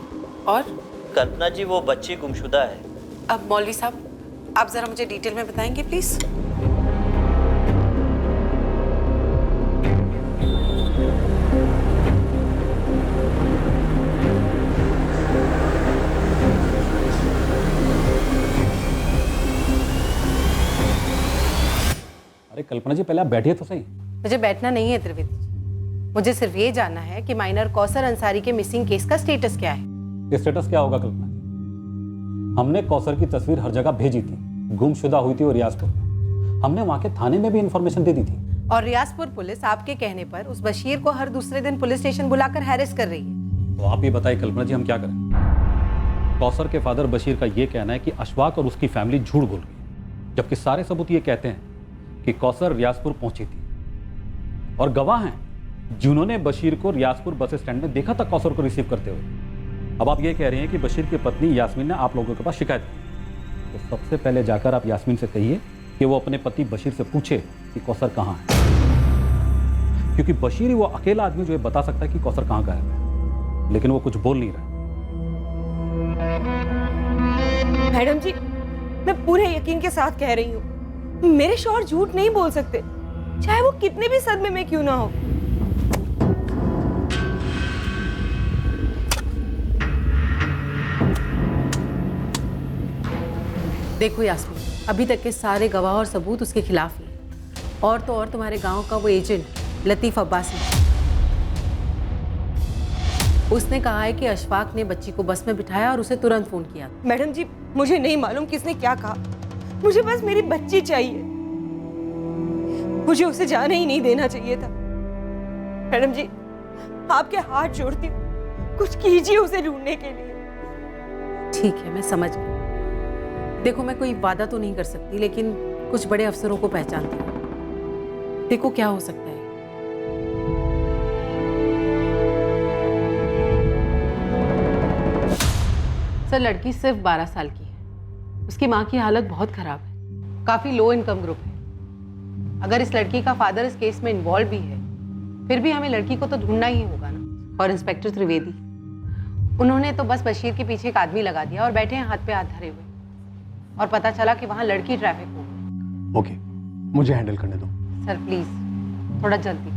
और? कल्पना जी, वो बच्ची गुमशुदा है। अब मौलवी साहब आप जरा मुझे डिटेल में बताएंगे प्लीज। अरे कल्पना जी, पहले आप बैठिए तो सही। मुझे बैठना नहीं है त्रिवेदी जी, मुझे सिर्फ ये जानना है कि माइनर कौसर अंसारी के मिसिंग केस का स्टेटस क्या है। स्टेटस क्या होगा कल्पना जी? हमने कौसर की तस्वीर हर जगह भेजी थी, गुमशुदा हुई थी वो रियाजपुर में। हमने वहाँ के थाने में भी इंफॉर्मेशन दे दी थी। और रियाजपुर पुलिस आपके कहने पर उस बशीर को हर दूसरे दिन पुलिस स्टेशन बुलाकर हैरेस कर रही है। तो आप ये बताइए कल्पना जी, हम क्या करें? कौसर के फादर बशीर का ये कहना है कि अशफाक और उसकी फैमिली झूठ बोल गई, जबकि सारे सबूत ये कहते हैं कि कौसर रियाजपुर पहुंची थी, और गवाह हैं जिन्होंने बशीर को रियाजपुर बस स्टैंड में देखा था कौसर को रिसीव करते हुए। अब आप ये कह रही हैं कि बशीर की पत्नी यास्मीन ने आप लोगों के पास शिकायत की, तो सबसे पहले जाकर आप यास्मीन से कहिए कि वो अपने पति बशीर से पूछे कि कौसर कहाँ है, क्योंकि बशीर ही वो अकेला आदमी जो ये बता सकता है कि कौसर कहाँ का है, लेकिन वो कुछ बोल नहीं रहा। मैडम जी, मैं पूरे यकीन के साथ कह रही हूँ, मेरे शौहर झूठ नहीं बोल सकते, चाहे वो कितने भी सदमे में क्यों ना हो। देखो यास्मीन, अभी तक के सारे गवाह और सबूत उसके खिलाफ हैं। और तो और तुम्हारे गांव का वो एजेंट लतीफ अब्बासी, उसने कहा है कि अशफाक ने बच्ची को बस में बिठाया और उसे तुरंत फोन किया। मैडम जी, मुझे नहीं मालूम किसने क्या कहा, मुझे बस मेरी बच्ची चाहिए। मुझे उसे जाने ही नहीं देना चाहिए था। मैडम जी, आपके हाथ जोड़ती हूँ, कुछ कीजिए उसे ढूंढने के लिए। ठीक है, मैं समझ गई। देखो, मैं कोई वादा तो नहीं कर सकती, लेकिन कुछ बड़े अफसरों को पहचानती हूँ। देखो क्या हो सकता है। सर, लड़की सिर्फ 12 साल की है। उसकी माँ की हालत बहुत खराब है, काफी लो इनकम ग्रुप है। अगर इस लड़की का फादर इस केस में इन्वॉल्व भी है, फिर भी हमें लड़की को तो ढूंढना ही होगा ना। और इंस्पेक्टर त्रिवेदी, उन्होंने तो बस बशीर के पीछे एक आदमी लगा दिया और बैठे हैं हाथ पे हाथ धरे हुए। और पता चला कि वहाँ लड़की ट्रैफिक हो गई। ओके, मुझे हैंडल करने दो। सर प्लीज, थोड़ा जल्दी।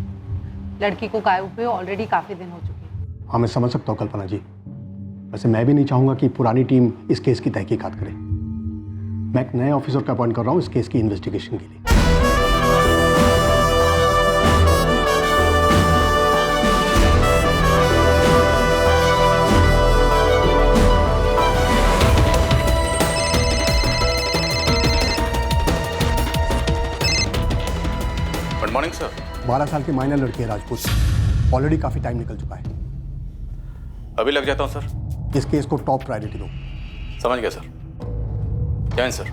लड़की को गायब हुए ऑलरेडी काफी दिन हो चुके हैं। हाँ, मैं समझ सकता हूँ कल्पना जी। वैसे मैं भी नहीं चाहूंगा कि पुरानी टीम इस केस की तहकीकात करे। मैं एक नए ऑफिसर का अपॉइंट कर रहा हूँ इस केस की इन्वेस्टिगेशन के लिए। Good morning sir. 12 साल की माइनर लड़की है राजपूत। ऑलरेडी काफी टाइम निकल चुका है। अभी लग जाता हूँ सर। इस केस को टॉप प्रायोरिटी दो। समझ गया सर। क्या है सर?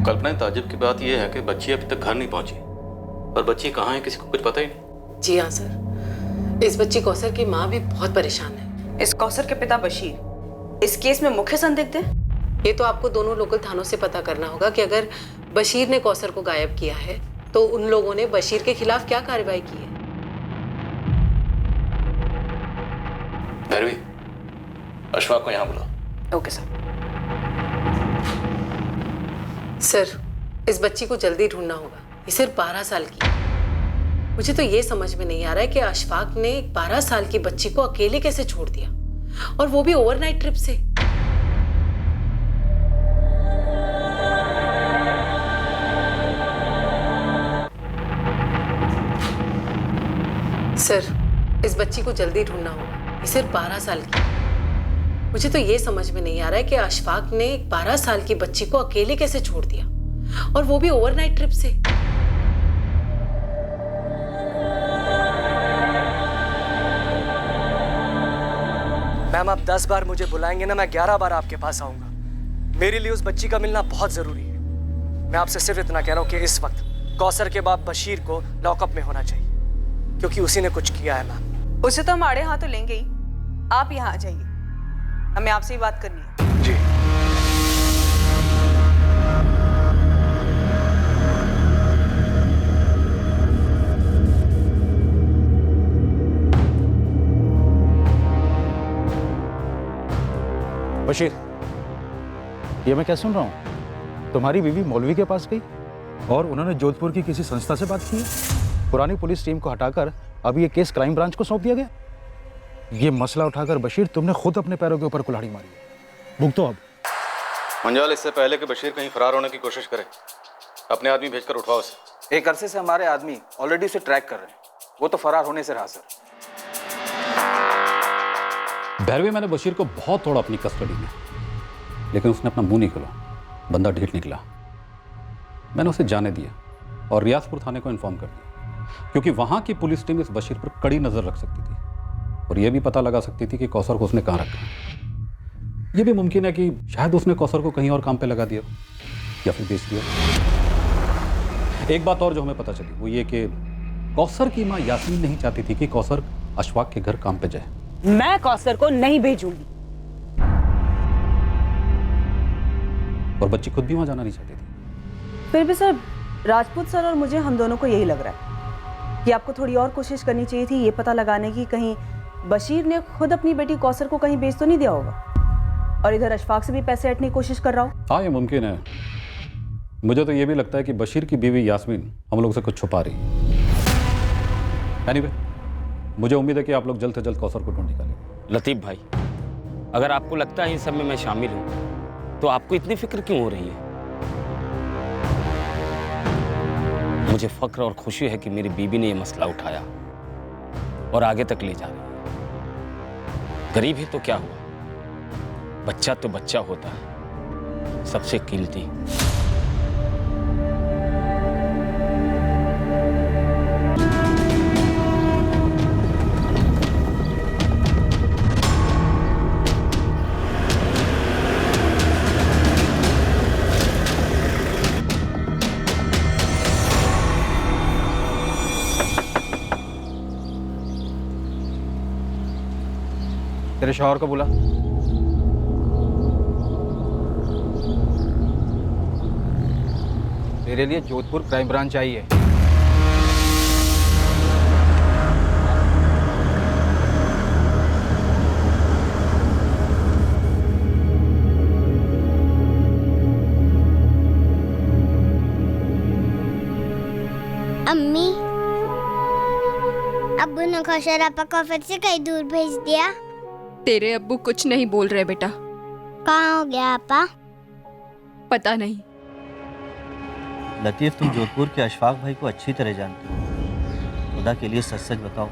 कल्पना, ताज्जुब की बात यह है कि बच्ची अभी तक घर नहीं पहुंची, और बच्ची कहाँ है किसी को कुछ पता ही नहीं। जी हाँ सर, इस बच्ची कौसर की माँ भी बहुत परेशान है। इस कौसर के पिता बशीर इस केस में मुख्य संदिग्ध है। ये तो आपको दोनों लोकल थानों से पता करना होगा कि अगर बशीर ने कौसर को गायब किया है तो उन लोगों ने बशीर के खिलाफ क्या कार्रवाई की है। भैरवी, अशफाक को यहाँ बुलाओ। Okay sir. सर, इस बच्ची को जल्दी ढूंढना होगा। ये सिर्फ 12 साल की है। मुझे तो ये समझ में नहीं आ रहा है कि अशफाक ने 12 साल की बच्ची को अकेले कैसे छोड़ दिया, और वो भी ओवरनाइट ट्रिप से। सर, इस बच्ची को जल्दी ढूंढना होगा। ये सिर्फ 12 साल की है। मुझे तो ये समझ में नहीं आ रहा है कि अशफाक ने 12 साल की बच्ची को अकेले कैसे छोड़ दिया, और वो भी ओवरनाइट ट्रिप से। मैम, आप 10 बार मुझे बुलाएंगे ना, मैं 11 बार आपके पास आऊंगा। मेरे लिए उस बच्ची का मिलना बहुत जरूरी है। मैं आपसे सिर्फ इतना कह रहा हूँ कि इस वक्त कौसर के बाप बशीर को लॉकअप में होना चाहिए, क्योंकि उसी ने कुछ किया है। मैम, उसे तो हम आड़े हाथों लेंगे ही। आप यहाँ आ जाइए, हमें आपसे ही बात करनी है। जी। बशीर, ये मैं क्या सुन रहा हूँ? तुम्हारी बीवी मौलवी के पास गई और उन्होंने जोधपुर की किसी संस्था से बात की है। पुरानी पुलिस टीम को हटाकर अभी ये केस क्राइम ब्रांच को सौंप दिया गया। ये मसला उठाकर बशीर तुमने खुद अपने पैरों के ऊपर कुल्हाड़ी मारी है। भुगतो अब। मंजाल, इससे पहले कि बशीर कहीं फरार होने की कोशिश करे, अपने आदमी भेजकर उठवाओ उसे। एक अरसे से हमारे आदमी ऑलरेडी उसे ट्रैक कर रहे हैं। वो तो फरार होने से रहा सर। भैरवी, मैंने बशीर को बहुत तोड़ा अपनी कस्टडी में, लेकिन उसने अपना मुंह नहीं खोला। बंदा ढीठ निकला। मैंने उसे जाने दिया और रियासपुर थाने को इन्फॉर्म कर दिया, क्योंकि वहां की पुलिस टीम इस बशीर पर कड़ी नजर रख सकती थी और यह भी पता लगा सकती थी कि कौसर को उसने कहां रखा। यह भी मुमकिन है कि शायद उसने कौसर को कहीं और काम पे लगा दिया या फिर बेच दिया। एक बात और जो हमें पता चली वो ये कि कौसर की मां यास्मीन नहीं चाहती थी कि कौसर अशफाक के घर काम पे जाए। मैं कौसर को नहीं भेजूंगी। और बच्ची खुद भी वहां जाना नहीं चाहती थी। फिर भी सर, राजपूत सर और मुझे, हम दोनों को यही लग रहा है कि आपको थोड़ी और कोशिश करनी चाहिए थी ये पता लगाने की कहीं बशीर ने खुद अपनी बेटी कौसर को कहीं बेच तो नहीं दिया होगा। और इधर अशफाक से भी पैसे ऐंठने की कोशिश कर रहा हो। हाँ, ये मुमकिन है। मुझे तो ये भी लगता है कि बशीर की बीवी यास्मीन हम लोग से कुछ छुपा रही है। एनीवे, मुझे उम्मीद है कि आप लोग जल्द से जल्द कौसर को ढूंढ निकालेंगे। लतीफ़ भाई, अगर आपको लगता है इस सब में मैं शामिल हूँ तो आपको इतनी फिक्र क्यों हो रही है? मुझे फख्र और खुशी है कि मेरी बीवी ने यह मसला उठाया और आगे तक ले जा रही है। गरीब ही तो क्या हुआ, बच्चा तो बच्चा होता है, सबसे कीमती। तेरे शौहर को बुला। मेरे लिए जोधपुर क्राइम ब्रांच चाहिए। अम्मी, अब्बू ने कौशल आपा को फिर से कहीं दूर भेज दिया। तेरे अब्बू कुछ नहीं बोल रहे बेटा। कहाँ हो गया आपा? पता नहीं। लतीफ़, तुम जोधपुर के अशफाक भाई को अच्छी तरह जानते हो। खुदा के लिए सच सच बताओ,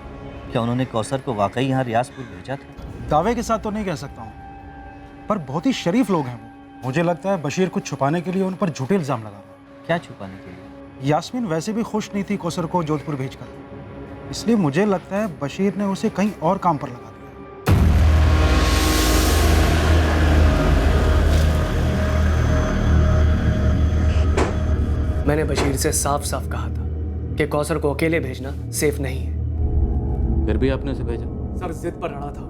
क्या उन्होंने कौसर को वाकई यहाँ रियाजपुर भेजा था? दावे के साथ तो नहीं कह सकता हूँ, पर बहुत ही शरीफ लोग हैं वो। मुझे लगता है बशीर को छुपाने के लिए उन पर झूठे इल्ज़ाम लगा रहा है। क्या छुपाने के लिए? यास्मीन वैसे भी खुश नहीं थी कौसर को जोधपुर भेजकर, इसलिए मुझे लगता है बशीर ने उसे कहीं और काम पर लगा दिया। मैंने बशीर से साफ साफ कहा था कि कौसर को अकेले भेजना सेफ नहीं है। फिर भी आपने उसे भेजा? सर, जिद पर अड़ा था।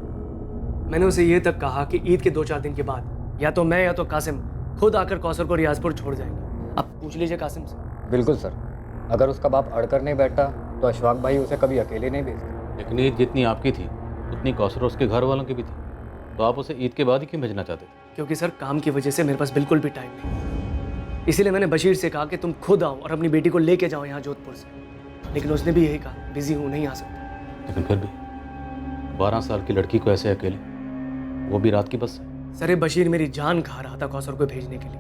मैंने उसे ये तक कहा कि ईद के 2-4 दिन के बाद या तो मैं या तो कासिम खुद आकर कौसर को रियाजपुर छोड़ जाएंगे। अब पूछ लीजिए कासिम से। बिल्कुल सर, अगर उसका बाप अड़कर नहीं बैठता तो अशफाक भाई उसे कभी अकेले नहीं भेजते। लेकिन ईद जितनी आपकी थी उतनी कौसर उसके घर वालों की भी थी, तो आप उसे ईद के बाद ही क्यों भेजना चाहते थे? क्योंकि सर, काम की वजह से मेरे पास बिल्कुल भी टाइम नहीं, इसीलिए मैंने बशीर से कहा कि तुम खुद आओ और अपनी बेटी को लेके जाओ यहाँ जोधपुर से। लेकिन उसने भी यही कहा, बिजी हूँ, नहीं आ सकता। लेकिन फिर भी 12 साल की लड़की को ऐसे अकेले, वो भी रात की बस से? सर, बशीर मेरी जान खा रहा था कौसर को भेजने के लिए,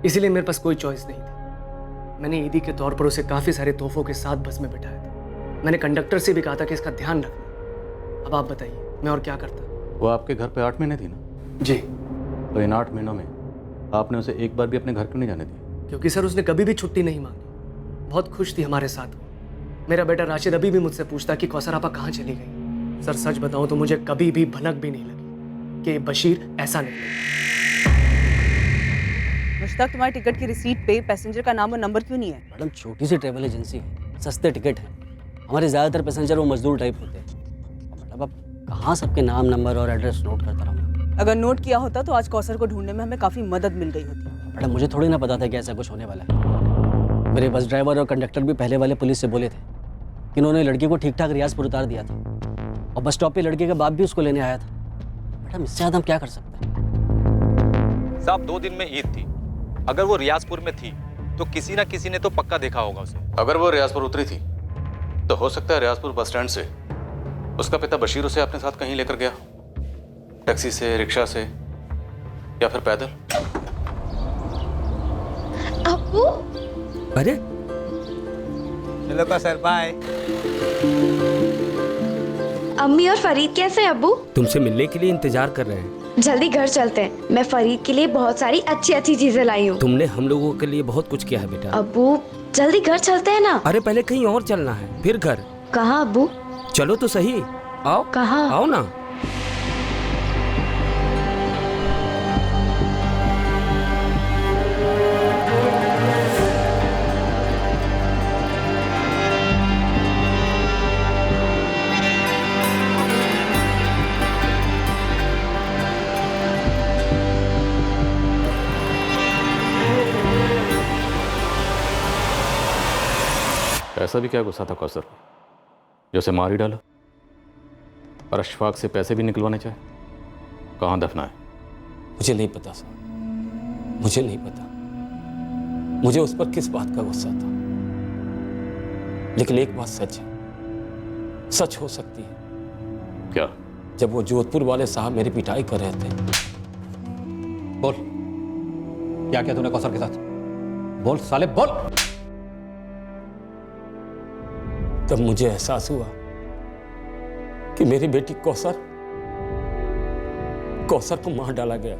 इसीलिए मेरे पास कोई चॉइस नहीं थी। मैंने ईदी के तौर पर उसे काफ़ी सारे तोहफों के साथ बस में बिठाया था। मैंने कंडक्टर से भी कहा था कि इसका ध्यान रखना। अब आप बताइए, मैं और क्या करता? वो आपके घर पे 8 महीने थी ना? जी। तो इन 8 महीनों में आपने उसे एक बार भी अपने घर क्यों नहीं जाने दिया? क्योंकि सर, उसने कभी भी छुट्टी नहीं मांगी। बहुत खुश थी हमारे साथ वो। मेरा बेटा राशिद अभी भी मुझसे पूछता कि कौसर आपा कहाँ चली गई। सर, सच बताऊं तो मुझे कभी भी भनक भी नहीं लगी कि बशीर ऐसा निकले। मुश्ताक, तुम्हारी टिकट की रिसीट पे पैसेंजर का नाम और नंबर क्यों नहीं है? मैडम, छोटी सी ट्रैवल एजेंसी है, सस्ते टिकट है। हमारे ज़्यादातर पैसेंजर वो मजदूर टाइप होते हैं। मतलब अब कहाँ सबके नाम, नंबर और एड्रेस नोट करता रहूँ? अगर नोट किया होता तो आज कौसर को ढूंढने में हमें काफ़ी मदद मिल गई होती। मैडम, मुझे थोड़ी ना पता था कि ऐसा कुछ होने वाला है। मेरे बस ड्राइवर और कंडक्टर भी पहले वाले पुलिस से बोले थे कि उन्होंने लड़की को ठीक ठाक रियाजपुर उतार दिया था, और बस स्टॉप पे लड़के का बाप भी उसको लेने आया था। मैडम, इससे ज़्यादा हम क्या कर सकते हैं? साहब, 2 दिन में ईद थी। अगर वो रियाजपुर में थी तो किसी ना किसी ने तो पक्का देखा होगा उसे। अगर वो रियाजपुर उतरी थी तो हो सकता है रियाजपुर बस स्टैंड से उसका पिता बशीर उसे अपने साथ कहीं लेकर गया, टैक्सी से, रिक्शा से, या फिर पैदल। अब्बू, अरे चलो का सर, बाय। अम्मी और फरीद कैसे हैं अब्बू? तुमसे मिलने के लिए इंतजार कर रहे हैं। जल्दी घर चलते हैं, मैं फरीद के लिए बहुत सारी अच्छी अच्छी चीजें लाई हूँ। तुमने हम लोगों के लिए बहुत कुछ किया है बेटा। अब्बू, जल्दी घर चलते हैं ना। अरे पहले कहीं और चलना है, फिर घर। कहाँ अब्बू? चलो तो सही, आओ। कहाँ? आओ ना। ऐसा भी क्या गुस्सा था कौसर को जो उसे मार ही डाला, और अशफाक से पैसे भी निकलवाने चाहे? कहाँ दफना है? मुझे नहीं पता सर, मुझे नहीं पता मुझे उस पर किस बात का गुस्सा था, लेकिन एक बात सच है, सच हो सकती है। क्या? जब वो जोधपुर वाले साहब मेरी पिटाई कर रहे थे। बोल, क्या किया तूने कौसर के साथ? बोल साले बोल। तब मुझे एहसास हुआ कि मेरी बेटी कौसर को मार डाला गया।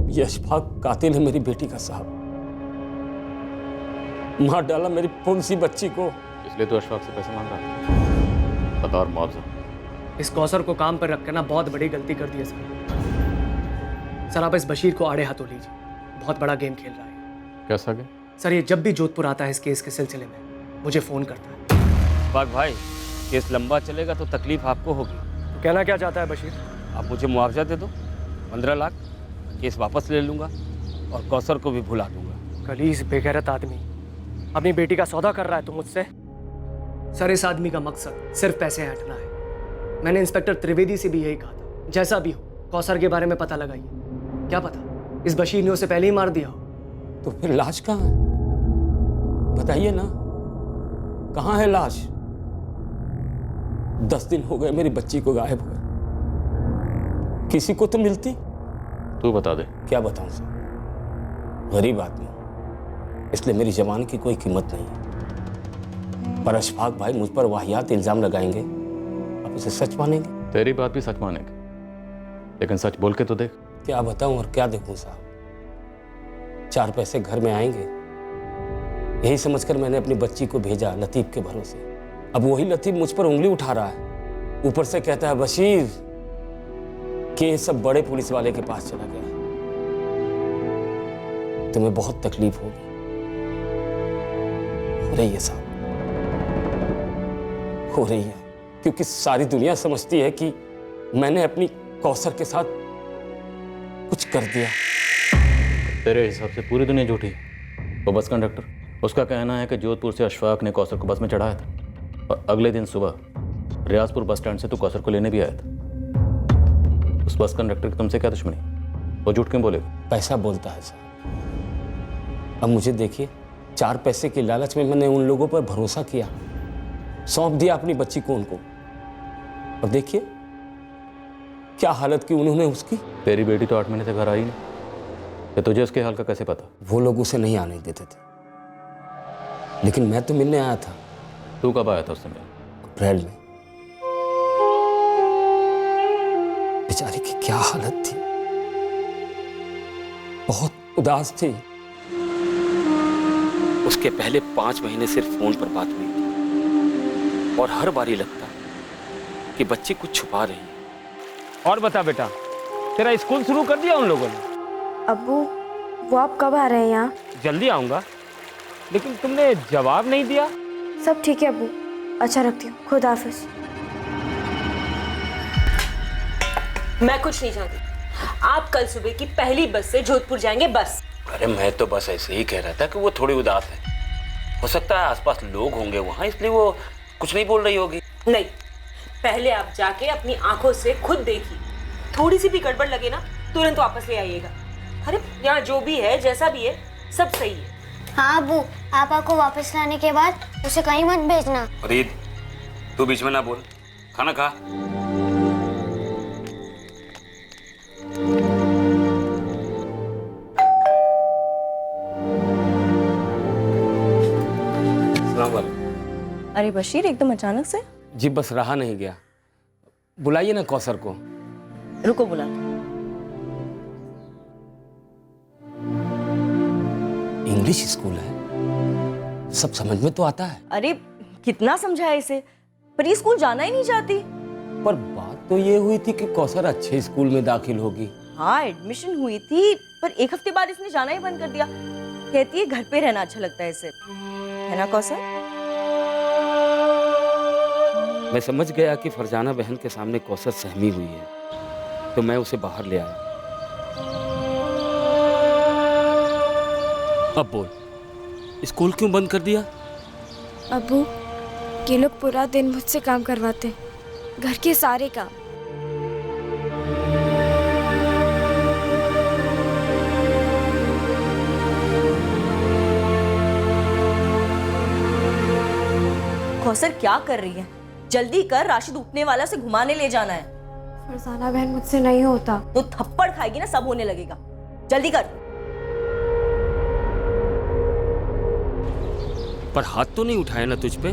ये अशफाक कातिल है मेरी बेटी का साहब, मार डाला मेरी पुनसी बच्ची को। इसलिए तो अशफाक से पैसे मांग रहा था, बतौर मुआवजा। इस कौसर को काम पर रखकर ना बहुत बड़ी गलती कर दी है सर। आप इस बशीर को आड़े हाथों लीजिए, बहुत बड़ा गेम खेल रहा है। कैसा गेम? सर ये जब भी जोधपुर आता है इस केस के सिलसिले में मुझे फोन करता है। अशफाक भाई, केस लंबा चलेगा तो तकलीफ आपको होगी। तो कहना क्या चाहता है बशीर? आप मुझे मुआवजा दे दो 15 लाख, केस वापस ले लूंगा और कौसर को भी भुला दूंगा। कलीस बेगैरत आदमी अपनी बेटी का सौदा कर रहा है तो मुझसे? सर इस आदमी का मकसद सिर्फ पैसे हटना है। मैंने इंस्पेक्टर त्रिवेदी से भी यही कहा था, जैसा भी हो कौसर के बारे में पता लगाइए। क्या पता इस बशीर ने उसे पहले ही मार दिया हो। तो फिर लाश कहाँ है? बताइए ना, कहाँ है लाश? 10 दिन हो गए मेरी बच्ची को गायब हुए, किसी को तो मिलती। तू बता दे। क्या बताऊं सर, गरीब आदमी, इसलिए मेरी जबान की कोई कीमत नहीं है। पर अशफाक भाई मुझ पर वाहियात इल्जाम लगाएंगे, आप इसे सच मानेंगे? तेरी बात भी सच मानेंगे, लेकिन सच बोल के तो देख। क्या बताऊं और क्या देखूं साहब, 4 पैसे घर में आएंगे यही समझकर मैंने अपनी बच्ची को भेजा लतीफ के भरोसे। अब वही लतीफ मुझ पर उंगली उठा रहा है, ऊपर से कहता है बशीर कि ये सब बड़े पुलिस वाले के पास चला गया। तुम्हें बहुत तकलीफ होगी, हो रही है साहब, हो रही है, क्योंकि सारी दुनिया समझती है कि मैंने अपनी कौसर के साथ कुछ कर दिया। तेरे हिसाब से पूरी दुनिया झूठी है। वो बस कंडक्टर, उसका कहना है कि जोधपुर से अशफाक ने कौसर को बस में चढ़ाया था और अगले दिन सुबह रियाजपुर बस स्टैंड से तू कौसर को लेने भी आया था। उस बस कंडक्टर की तुमसे क्या दुश्मनी? वो झूठ क्यों बोलेगा? पैसा बोलता है साहब। अब मुझे देखिए, 4 पैसे के लालच में मैंने उन लोगों पर भरोसा किया, सौंप दिया अपनी बच्ची को उनको, और देखिए क्या हालत की उन्होंने उसकी। तेरी बेटी तो 8 महीने से घर आई नहीं, तो तुझे उसके हाल का कैसे पता? वो लोग उसे नहीं आने देते थे, लेकिन मैं तो मिलने आया था। तू कब आया था उस समय? अप्रैल में। बेचारी की क्या हालत थी, बहुत उदास थी। उसके पहले 5 महीने सिर्फ फोन पर बात हुई थी, और हर बारी लगता कि बच्ची कुछ छुपा रही है। और बता बेटा, तेरा स्कूल शुरू कर दिया उन लोगों ने? अब्बू, वो आप कब आ रहे हैं यहाँ? जल्दी आऊंगा, लेकिन तुमने जवाब नहीं दिया। सब ठीक है अब्बू, अच्छा रखती हूँ, खुदा हाफिज। मैं कुछ नहीं जानती। आप कल सुबह की पहली बस से जोधपुर जाएंगे, बस। अरे मैं तो बस ऐसे ही कह रहा था कि वो थोड़ी उदास है, हो सकता है आसपास लोग होंगे वहाँ, इसलिए वो कुछ नहीं बोल रही होगी। नहीं, पहले आप जाके अपनी आंखों से खुद देखिए, थोड़ी सी भी गड़बड़ लगे ना तुरंत वापस ले आइएगा। अरे यहाँ जो भी है, जैसा भी है, सब सही है। हाँ अब्बू, पापा को वापस लाने के बाद उसे कहीं मत भेजना। फरीद, तू बीच में ना बोल, खाना खा। अरे बशीर, एकदम अचानक से? जी बस रहा नहीं गया, बुलाइए ना कौसर को। रुको बुला। इंग्लिश स्कूल है, सब समझ में तो आता है। अरे कितना समझाया इसे, पर ये स्कूल जाना ही नहीं चाहती। पर बात तो ये हुई थी कि कौसर अच्छे स्कूल में दाखिल होगी। हाँ एडमिशन हुई थी, पर 1 हफ्ते बाद इसने जाना ही बंद कर दिया। कहती है घर पे रहना अच्छा लगता है इसे, है ना कौसर? मैं समझ गया कि फरजाना बहन के सामने कौसर सहमी हुई है, तो मैं उसे बाहर ले आया। अब बोल, स्कूल क्यों बंद कर दिया? अब्बू, ये लोग पूरा दिन मुझसे काम करवाते हैं, घर के सारे काम। कौसर क्या कर रही है? जल्दी कर, राशिद उठने वाला, से घुमाने ले जाना है। फरजाना बहन मुझसे नहीं होता। तो थप्पड़ खाएगी ना, सब होने लगेगा। जल्दी कर। पर हाथ तो नहीं उठाया ना तुझ पे?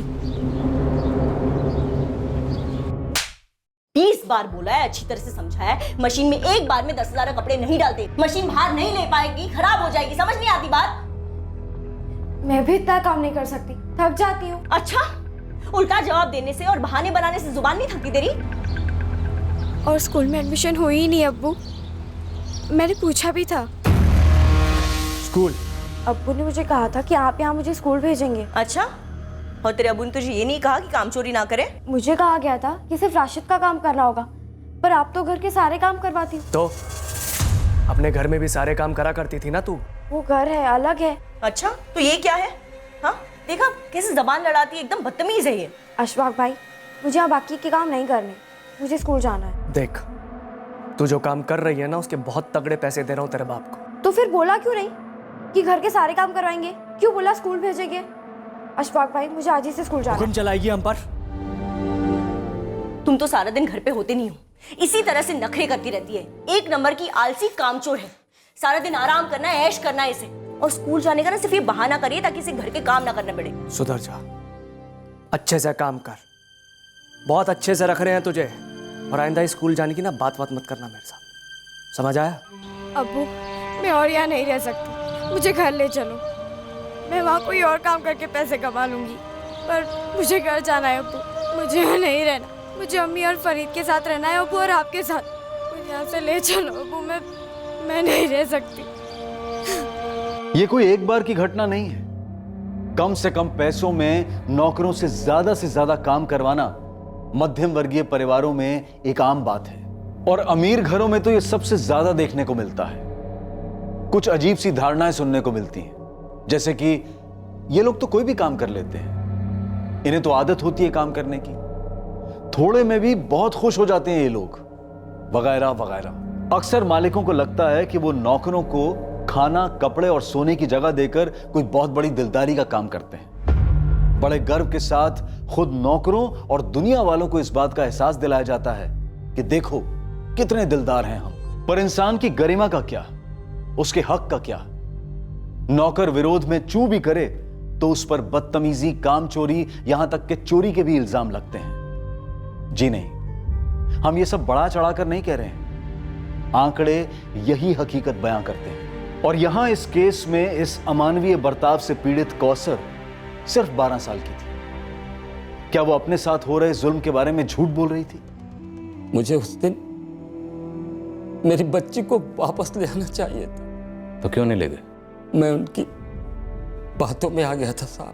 20 बार बोला है, अच्छी तरह से समझाया है। मशीन में एक बार में 10,000 कपड़े नहीं डालते। मशीन बाहर नहीं ले पाएगी, खराब हो जाएगी। समझ नहीं आती बात? मैं भी इतना काम नहीं कर सकती, थक जाती हूँ। अच्छा, उल्टा जवाब देने से और बहाने बनाने से जुबान नहीं थकती तेरी? और स्कूल में एडमिशन हुई ही नहीं अब्बू। मैंने पूछा भी था। स्कूल? अब्बू ने मुझे कहा था कि आप यहाँ मुझे स्कूल भेजेंगे। अच्छा, और तेरे अब्बू ने तुझे ये नहीं कहा कि काम चोरी ना करे? मुझे कहा गया था कि सिर्फ राशिद का काम करना होगा, पर आप तो घर के सारे काम करवाती हो। तो अपने घर में भी सारे काम करा करती थी ना तू। वो घर है, अलग है। अच्छा, तो ये क्या है? हाँ, देखा कैसे जबान लड़ाती है, एकदम बदतमीज है ये। अशफाक भाई, मुझे यहाँ बाकी के काम नहीं करने, मुझे स्कूल जाना है। देख, तू जो काम कर रही है ना, उसके बहुत तगड़े पैसे दे रहा हूँ तेरे बाप को। तो फिर बोला क्यों नहीं कि घर के सारे काम करवाएंगे? क्यों बोला स्कूल भेजेंगे? अशफाक भाई, मुझे आज ही से स्कूल जाना है। हुक्म चलाएगी हम पर? तुम तो सारा दिन घर पे होते नहीं हो, इसी तरह से नखरे करती रहती है। एक नंबर की आलसी कामचोर है। सारा दिन आराम करना है, ऐश करना है इसे। और स्कूल जाने का ना सिर्फ ये बहाना करिए ताकि इसे घर के काम ना करने पड़े। सुधर जा, अच्छे से काम कर। बहुत अच्छे से रख रहे हैं तुझे। और आइंदा स्कूल जाने की ना बात मत करना मेरे साथ, समझ आया? अब्बू, मैं और यहाँ नहीं रह सकती, मुझे घर ले चलो। मैं वहाँ कोई और काम करके पैसे कमा लूंगी, पर मुझे घर जाना है अब्बू। मुझे यहाँ नहीं रहना, मुझे अम्मी और फरीद के साथ रहना है अब्बू, और आपके साथ। मुझे यहाँ से ले चलो अब्बू, मैं नहीं रह सकती। ये कोई एक बार की घटना नहीं है। कम से कम पैसों में नौकरों से ज्यादा काम करवाना मध्यम वर्गीय परिवारों में एक आम बात है, और अमीर घरों में तो ये सबसे ज्यादा देखने को मिलता है। कुछ अजीब सी धारणाएं सुनने को मिलती हैं, जैसे कि ये लोग तो कोई भी काम कर लेते हैं, इन्हें तो आदत होती है काम करने की, थोड़े में भी बहुत खुश हो जाते हैं ये लोग, वगैरह वगैरह। अक्सर मालिकों को लगता है कि वो नौकरों को खाना, कपड़े और सोने की जगह देकर कोई बहुत बड़ी दिलदारी का काम करते हैं। बड़े गर्व के साथ खुद नौकरों और दुनिया वालों को इस बात का एहसास दिलाया जाता है कि देखो कितने दिलदार हैं हम। पर इंसान की गरिमा का क्या, उसके हक का क्या? नौकर विरोध में चू भी करे तो उस पर बदतमीजी, काम चोरी, यहां तक कि चोरी के भी इल्जाम लगते हैं। जी नहीं, हम ये सब बढ़ा चढ़ाकर नहीं कह रहे हैं, आंकड़े यही हकीकत बयां करते हैं। और यहां इस केस में इस अमानवीय बर्ताव से पीड़ित कौसर सिर्फ 12 साल की थी। क्या वो अपने साथ हो रहे जुल्म के बारे में झूठ बोल रही थी? मुझे उस दिन मेरी बच्ची को वापस ले आना चाहिए था। तो क्यों नहीं ले गए? मैं उनकी बातों में आ गया था साहब।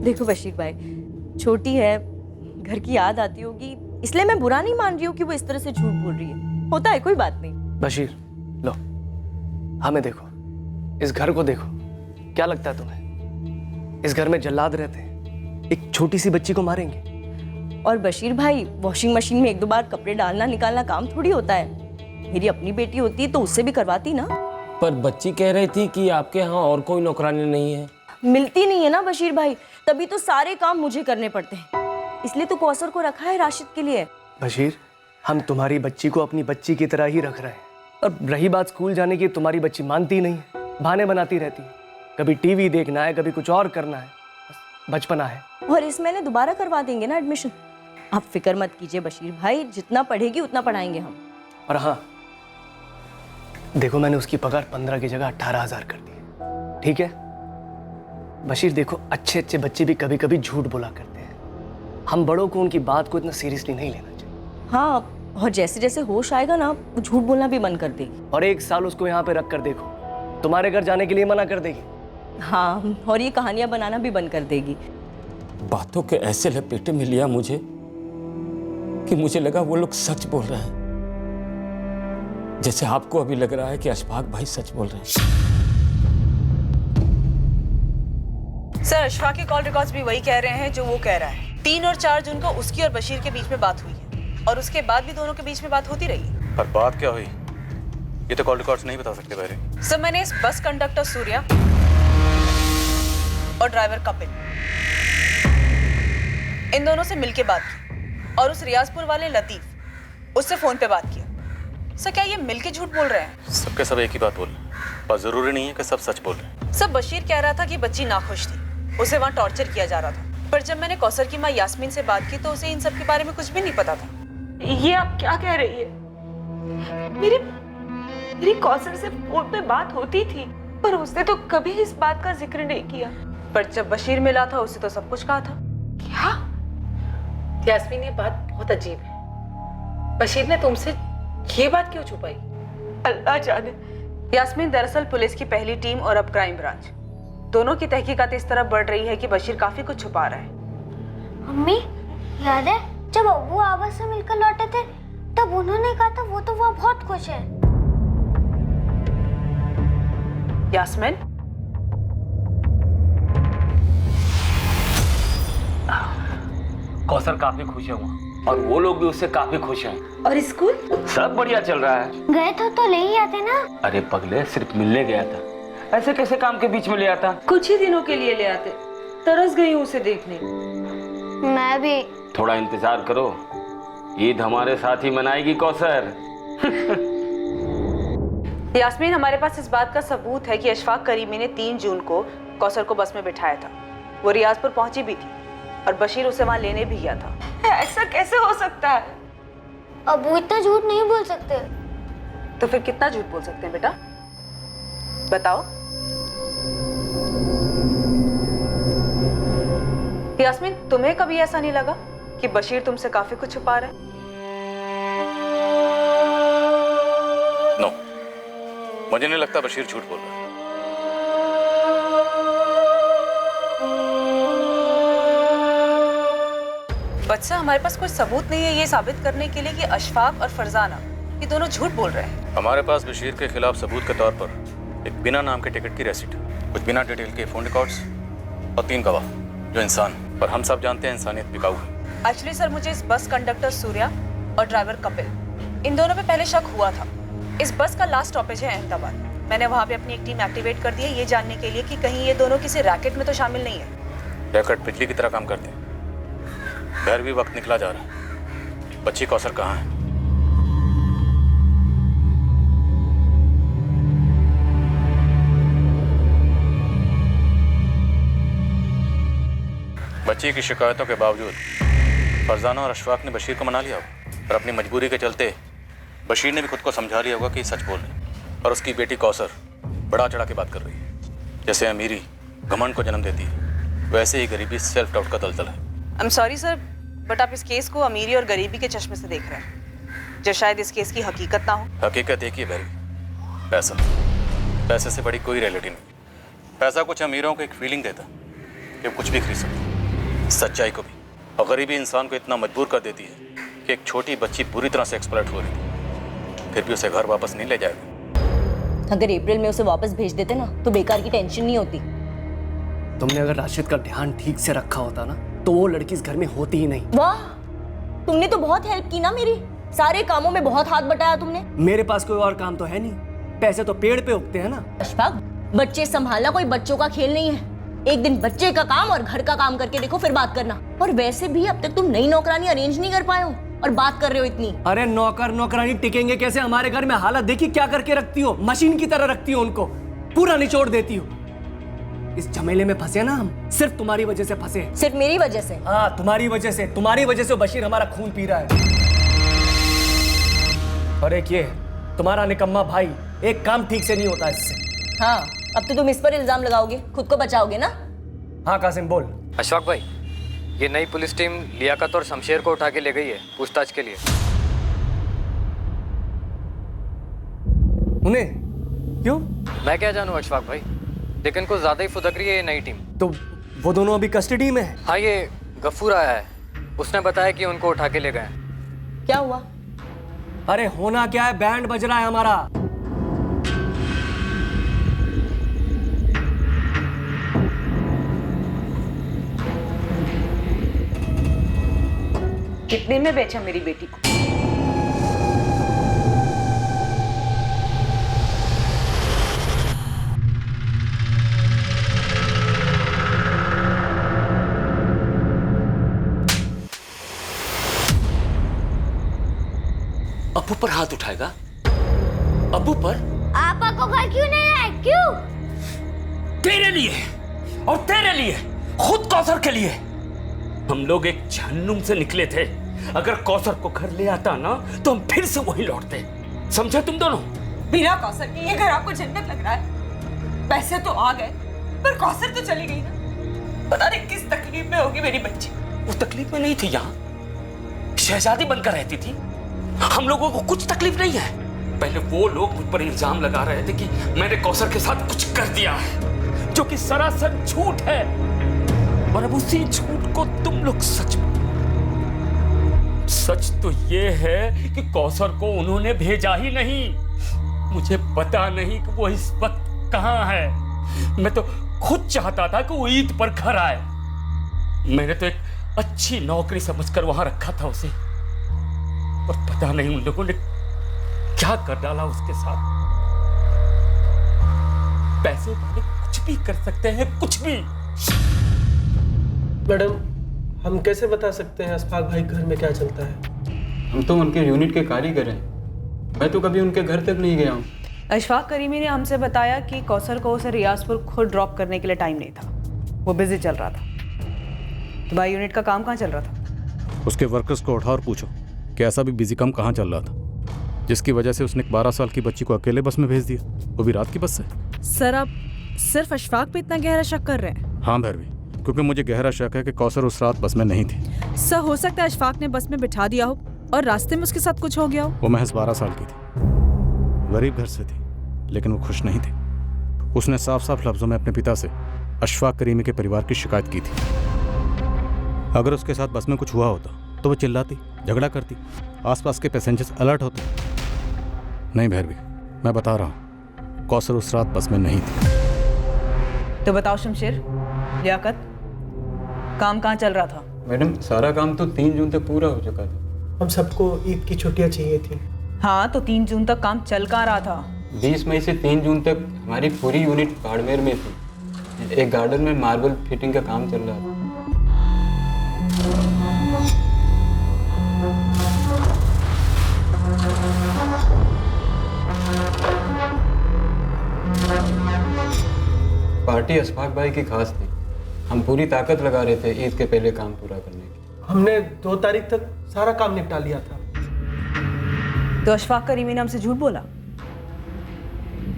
देखो बशीर भाई, छोटी है, घर की याद आती होगी, इसलिए मैं बुरा नहीं मान रही हूँ कि वो इस तरह से झूठ बोल रही है। होता है, कोई बात नहीं। बशीर, लो, हमें देखो, इस घर को देखो, क्या लगता है तुम्हें इस घर में जल्लाद रहते हैं, एक छोटी सी बच्ची को मारेंगे? और बशीर भाई, वॉशिंग मशीन में 1-2 बार कपड़े डालना निकालना काम थोड़ी होता है। मेरी अपनी बेटी होती तो उससे भी करवाती ना। पर बच्ची कह रही थी कि आपके यहाँ और कोई नौकरानी नहीं है। मिलती नहीं है ना बशीर भाई, तभी तो सारे काम मुझे करने पड़ते हैं। इसलिए तो कौसर को रखा है राशिद के लिए। बशीर, हम तुम्हारी बच्ची को अपनी बच्ची की तरह ही रख रहे हैं। और रही बात स्कूल जाने की, तुम्हारी बच्ची मानती नहीं है, बहाने बनाती रहती है। कभी टीवी देखना है, कभी कुछ और करना है, बचपना है। और इस महीने दोबारा करवा देंगे ना एडमिशन। आप फिक्र मत कीजिए बशीर भाई, जितना पढ़ेगी उतना पढ़ाएंगे हम। और हाँ, देखो, मैंने उसकी पगार 15 की जगह 18,000 कर दी, ठीक है? बशीर देखो, अच्छे अच्छे बच्चे भी कभी कभी झूठ बोला करते हैं। हम बड़ों को उनकी बात को इतना सीरियसली नहीं लेना चाहिए। हाँ, और जैसे जैसे होश आएगा ना, वो झूठ बोलना भी बंद कर देगी। और 1 साल उसको यहाँ पे रख कर देखो, तुम्हारे घर जाने के लिए मना कर देगी। हाँ, और ये कहानियां बनाना भी बंद कर देगी। बातों के ऐसे लपेटे में लिया मुझे कि मुझे लगा वो लोग सच बोल रहे हैं, जैसे आपको अभी लग रहा है कि अशफाक भाई सच बोल रहे हैं। सर, अशफाक के कॉल रिकॉर्ड्स भी वही कह रहे हैं जो वो कह रहा है। 3 और 4 जून को उसकी और बशीर के बीच में बात हुई है, और उसके बाद भी दोनों के बीच में बात होती रही। पर बात क्या हुई ये तो कॉल रिकॉर्ड्स नहीं बता सकते। पहले सर, मैंने इस बस कंडक्टर सूर्या और ड्राइवर कपिल, इन दोनों से मिलके बात की और उस रियाजपुर वाले लतीफ, उससे फोन पे बात किया। सर क्या ये मिलके झूठ बोल रहे हैं? सबके सब एक ही बात बोल रहे हैं, पर जरूरी नहीं है कि सब सच बोल रहे हैं। सब बशीर कह रहा था कि बच्ची नाखुश थी, उसे वहाँ टॉर्चर किया जा रहा था, पर जब मैंने कौसर की माँ यास्मीन से बात की तो उसे इन सब के बारे में कुछ भी नहीं पता था। ये आप क्या कह रही है? मेरी कौसर से फोन पे बात होती थी, पर उसने तो कभी इस बात का जिक्र नहीं किया। पर जब बशीर मिला था उसे तो सब कुछ कहा था। क्या? यास्मीन, ये बात बहुत अजीब है। बशीर ने तुमसे ये बात क्यों छुपाई? अल्लाह जाने। यास्मीन दरअसल पुलिस की पहली टीम और अब क्राइम ब्रांच, दोनों की तहकीकात इस तरफ बढ़ रही है कि बशीर काफी कुछ छुपा रहा है। मम्मी, याद है जब अब्बू आबा से मिलकर लौटे थे तब उन्होंने कहा था वो तो वहाँ बहुत खुश है। यास्मीन, कौसर काफी खुश है वहाँ और वो लोग भी उससे काफी खुश हैं। और स्कूल सब बढ़िया चल रहा है। गए थे तो ले ही आते ना। अरे पगले, सिर्फ मिलने गया था, ऐसे कैसे काम के बीच में ले आता? कुछ ही दिनों के लिए ले आते। तरस गई हूँ उसे देखने। मैं भी। थोड़ा इंतजार करो, ईद हमारे साथ ही मनाएगी कौसर। यास्मीन, हमारे पास इस बात का सबूत है कि अशफाक करीमी ने 3 जून को कौसर को बस में बिठाया था। वो रियाजपुर पहुंची भी थी और बशीर उसे वहां लेने भी गया था। ऐसा कैसे हो सकता है? अब वो इतना झूठ नहीं बोल सकते। तो फिर कितना झूठ बोल सकते हैं बेटा, बताओ। यास्मीन, तुम्हें कभी ऐसा नहीं लगा कि बशीर तुमसे काफी कुछ छुपा रहा है? नो, मुझे नहीं लगता बशीर झूठ बोल रहा है। बच्चा, हमारे पास कोई सबूत नहीं है ये साबित करने के लिए कि अशफाक और फरजाना ये दोनों झूठ बोल रहे हैं। हमारे पास बशीर के खिलाफ सबूत के तौर पर एक बिना नाम के टिकट की रेसिट, कुछ बिना डिटेल के फोन रिकॉर्ड्स और 3 गवाह जो इंसान, पर हम सब जानते हैं इंसानियत बिकाऊ है। एक्चुअली सर, मुझे इस बस कंडक्टर सूर्या और ड्राइवर कपिल, इन दोनों पे पहले शक हुआ था। इस बस का लास्ट स्टॉपेज है अहमदाबाद। मैंने वहाँ पे अपनी एक टीम एक्टिवेट कर दी है ये जानने के लिए कि कहीं ये दोनों किसी रैकेट में तो शामिल नहीं है। रैकेट बिजली की तरह काम करते हैं। घर भी वक्त निकला जा रहा है। बच्ची कौसर कहाँ है? बच्ची की शिकायतों के बावजूद फरजाना और अशफाक ने बशीर को मना लिया होगा, और अपनी मजबूरी के चलते बशीर ने भी खुद को समझा लिया होगा कि सच बोल रहे हैं। और उसकी बेटी कौसर बड़ा चढ़ा के बात कर रही है। जैसे अमीरी घमंड को जन्म देती है, वैसे ही गरीबी सेल्फ डाउट का दलदल है। I am sorry sir, but आप इस केस को अमीरी और गरीबी के चश्मे से देख रहे हैं, जो शायद इस केस की हकीकत ना हो। हकीकत एक ही है बहरी, पैसा। पैसे से बड़ी कोई रियलिटी नहीं। पैसा कुछ अमीरों को एक फीलिंग देता कि वो कुछ भी खरीद सकते, सच्चाई को भी। और गरीबी इंसान को इतना मजबूर कर देती है कि एक छोटी बच्ची पूरी तरह से एक्सप्लॉइट हो रही थी, फिर भी उसे घर वापस नहीं ले जाएगा। अगर अप्रैल में उसे वापस भेज देते ना तो बेकार की टेंशन नहीं होती। तुमने अगर राशिद का ध्यान ठीक से रखा होता ना तो वो लड़की इस घर में होती ही नहीं। वाह, तुमने तो बहुत हेल्प की ना मेरी, सारे कामों में बहुत हाथ बटाया तुमने। मेरे पास कोई और काम तो है नहीं, पैसे तो पेड़ पे उगते हैं ना। अशफाक, बच्चे संभालना कोई बच्चों का खेल नहीं है। एक दिन बच्चे का काम और घर का काम करके देखो, फिर बात करना। और वैसे भी अब तक तुम नई नौकरानी अरेंज नहीं कर पाए हो और बात कर रहे हो इतनी। अरे नौकर नौकरानी टिकेंगे कैसे? हमारे घर में हालत देखी क्या करके रखती हो, मशीन की तरह रखती हो उनको, पूरा निचोड़ देती हो। इस झमेले में फंसे ना हम, सिर्फ तुम्हारी वजह से फंसे। सिर्फ मेरी वजह से? हाँ, तुम्हारी वजह से। तुम्हारी वजह से बशीर हमारा खून पी रहा है। और एक ये तुम्हारा निकम्मा भाई, एक काम ठीक से नहीं होता इससे। हाँ, अब तो तुम इस पर इल्जाम लगाओगे, खुद को बचाओगे ना? हाँ कासिम बोल। अशफाक भाई, ये नई पुलिस टीम लियाकत और शमशेर को उठा के ले गई है पूछताछ के लिए। उन्हें क्यों? मैं क्या जानूं अशफाक भाई, लेकिन कुछ ज्यादा ही फुदक रही है ये नई टीम। तो वो दोनों अभी कस्टडी में है? हाँ, ये गफूर आया है, उसने बताया कि उनको उठा के ले गए। क्या हुआ? अरे होना क्या है, बैंड बज रहा है हमारा। कितने में बेचा मेरी बेटी को? अब्बू पर हाथ उठाएगा? अब्बू पर? आपा को घर क्यों नहीं आए? क्यों? तेरे लिए और तेरे लिए, खुद कौसर के लिए। हम लोग एक जहन्नुम से निकले थे। अगर कौसर को घर ले आता ना तो हम फिर से वहीं लौटते। समझे तुम दोनों? बिना कौसर के ये घर आपको जन्नत लग रहा है? पैसे तो आ गए पर कौसर तो चली गई ना। पता नहीं किस तकलीफ में होगी मेरी बच्ची। वो तकलीफ में नहीं थी, यहाँ शहजादी बनकर रहती थी। हम लोगों को कुछ तकलीफ नहीं है। पहले वो लोग मुझ पर इल्जाम लगा रहे थे कि मैंने कौसर के साथ कुछ कर दिया है, जो कि सरासर झूठ है। और अब उसी झूठ को तुम लोग सच तो ये है कि कौसर को उन्होंने भेजा ही नहीं। मुझे पता नहीं कि वो इस वक्त कहां है। मैं तो खुद चाहता था कि वो ईद पर घर आए। मैंने तो एक अच्छी नौकरी समझकर वहां रखा था उसे, और पता नहीं उन लोगों ने क्या कर डाला उसके साथ। पैसे वाले कुछ भी कर सकते हैं, कुछ भी। मैडम, हम कैसे बता सकते हैं अशफाक भाई घर में क्या चलता है? हम तो उनके यूनिट के कारीगर हैं। मैं तो कभी उनके घर तक नहीं गया हूँ। अशफाक करीमी ने हमसे बताया कि कौसर को उसे रियाजपुर खुद ड्रॉप करने के लिए टाइम नहीं था, वो बिजी चल रहा था। तुम्हारी यूनिट का काम कहाँ चल रहा था? उसके वर्कर्स को उठा और पूछो कि ऐसा भी बिजी काम कहाँ चल रहा था, जिसकी वजह से उसने 12 साल की बच्ची को अकेले बस में भेज दिया, वो भी रात की बस से। सर, आप सिर्फ अशफाक पे इतना गहरा शक कर रहे हैं? हाँ भैरवी, क्योंकि मुझे गहरा शक है कि कौसर उस रात बस में नहीं थी। सर, हो सकता है अशफाक ने बस में बिठा दिया हो और रास्ते में उसके साथ कुछ हो गया हो। वो महज 12 साल की थी, गरीब घर से थी, लेकिन वो खुश नहीं थी। उसने साफ साफ लफ्जों में अपने पिता से अशफाक करीमी के परिवार की शिकायत की थी। अगर उसके साथ बस में कुछ हुआ होता तो वो चिल्लाती, झगड़ा करती, आसपास के पैसेंजर्स अलर्ट होते। नहीं भैरवी, मैं बता रहा हूँ, कौसर उस रात बस में नहीं थी। तो बताओ शमशेर, लियाकत, काम कहाँ चल रहा था? मैडम, सारा काम तो 3 जून तक पूरा हो चुका था। हम सबको ईद की छुट्टियां चाहिए थी। हाँ, तो 3 जून तक काम चल कहाँ रहा था? 20 मई से 3 जून तक हमारी पूरी यूनिट बाड़मेर में थी। एक गार्डन में मार्बल फिटिंग का काम चल रहा था। पार्टी अशफाक भाई की खास थी। हम पूरी ताकत लगा रहे थे ईद के पहले काम पूरा करने की। हमने 2 तारीख तक सारा काम निपटा लिया था। तो अशफाक करीमी ने हमसे झूठ बोला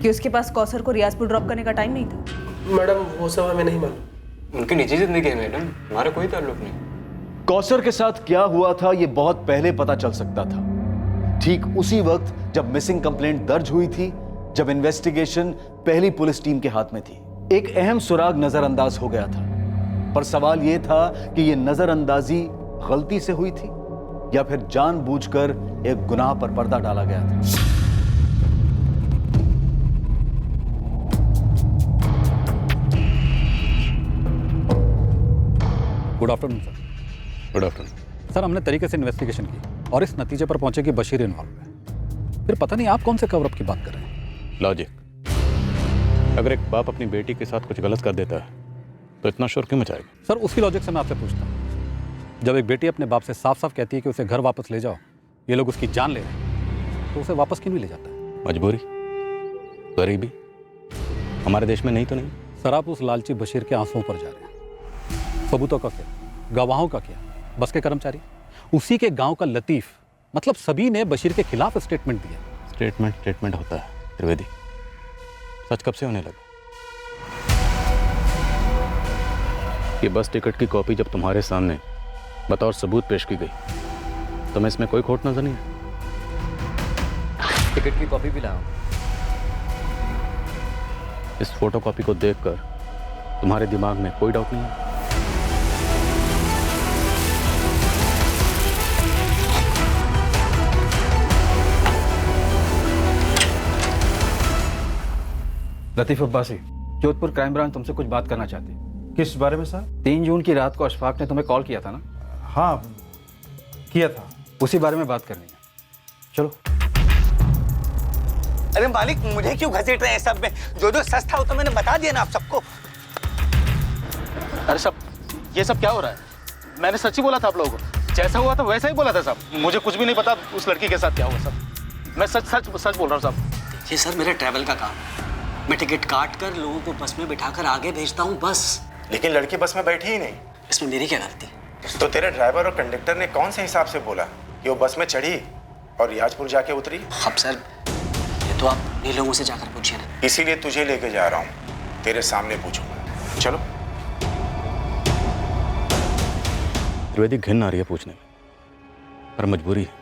कि उसके पास कौसर को रियाजपुर ड्रॉप करने का टाइम नहीं था? मैडम, वो सब हमें नहीं मालूम। उनकी निजी जिंदगी है मैडम, हमारा कोई ताल्लुक नहीं। कौसर के साथ क्या हुआ था ये बहुत पहले पता चल सकता था, ठीक उसी वक्त जब मिसिंग कंप्लेंट दर्ज हुई थी, जब इन्वेस्टिगेशन पहली पुलिस टीम के हाथ में थी। एक अहम सुराग नजरअंदाज हो गया था, पर सवाल यह था कि यह नजरअंदाजी गलती से हुई थी या फिर जानबूझकर एक गुनाह पर पर्दा डाला गया था। Good afternoon sir. Good afternoon sir, हमने तरीके से इन्वेस्टिगेशन की और इस नतीजे पर पहुंचे कि बशीर इन्वॉल्व है। फिर पता नहीं आप कौन से कवर अप की बात कर रहे हैं। लॉजिक, अगर एक बाप अपनी बेटी के साथ कुछ गलत कर देता है तो इतना शोर क्यों मचाएगा? सर, उसी लॉजिक से मैं आपसे पूछता हूँ, जब एक बेटी अपने बाप से साफ साफ कहती है कि उसे घर वापस ले जाओ, ये लोग उसकी जान ले रहे हैं, तो उसे वापस क्यों नहीं ले जाता है? मजबूरी, गरीबी, हमारे देश में नहीं तो नहीं। सर, आप उस लालची बशीर के आंसुओं पर जा रहे हैं। सबूतों का क्या, गवाहों का क्या, बस के कर्मचारी, उसी के गांव का लतीफ, मतलब सभी ने बशीर के खिलाफ स्टेटमेंट दिया। स्टेटमेंट होता है त्रिवेदी, सच कब से होने लगा? ये बस टिकट की कॉपी जब तुम्हारे सामने बतौर सबूत पेश की गई तो मैं इसमें कोई खोट नजर नहीं है। टिकट की कॉपी भी लाओ। इस फोटोकॉपी को देखकर तुम्हारे दिमाग में कोई डाउट नहीं है? लतीफ अब्बासी, जोधपुर क्राइम ब्रांच तुमसे कुछ बात करना चाहती है। किस बारे में सर? 3 जून की रात को अशफाक ने तुम्हें कॉल किया था ना? हाँ, किया था। उसी बारे में बात करनी है, चलो। अरे मालिक, मुझे क्यों घसीट रहे हैं सब में? जो जो सच था वो तो मैंने बता दिया ना आप सबको। अरे सब, ये सब क्या हो रहा है? मैंने सच ही बोला था आप लोगों को, जैसा हुआ था वैसा ही बोला था सब। मुझे कुछ भी नहीं पता उस लड़की के साथ क्या हुआ सब। मैं सच बोल रहा हूँ साहब। ये सर मेरे ट्रैवल का काम है। मैं टिकट काट कर लोगों को बस में बिठाकर आगे भेजता हूँ बस। लेकिन लड़की बस में बैठी ही नहीं। इसमें मेरी क्या गलती? तो तेरे ड्राइवर और कंडक्टर ने कौन से हिसाब से बोला कि वो बस में चढ़ी और रियाजपुर जाके उतरी? अब सर ये तो आप उन्हीं लोगों से जाकर पूछिए ना। इसीलिए तुझे लेके जा रहा हूँ, तेरे सामने पूछूंगा। चलो। त्रिवेदी घिन आ रही है पूछने में, पर मजबूरी है।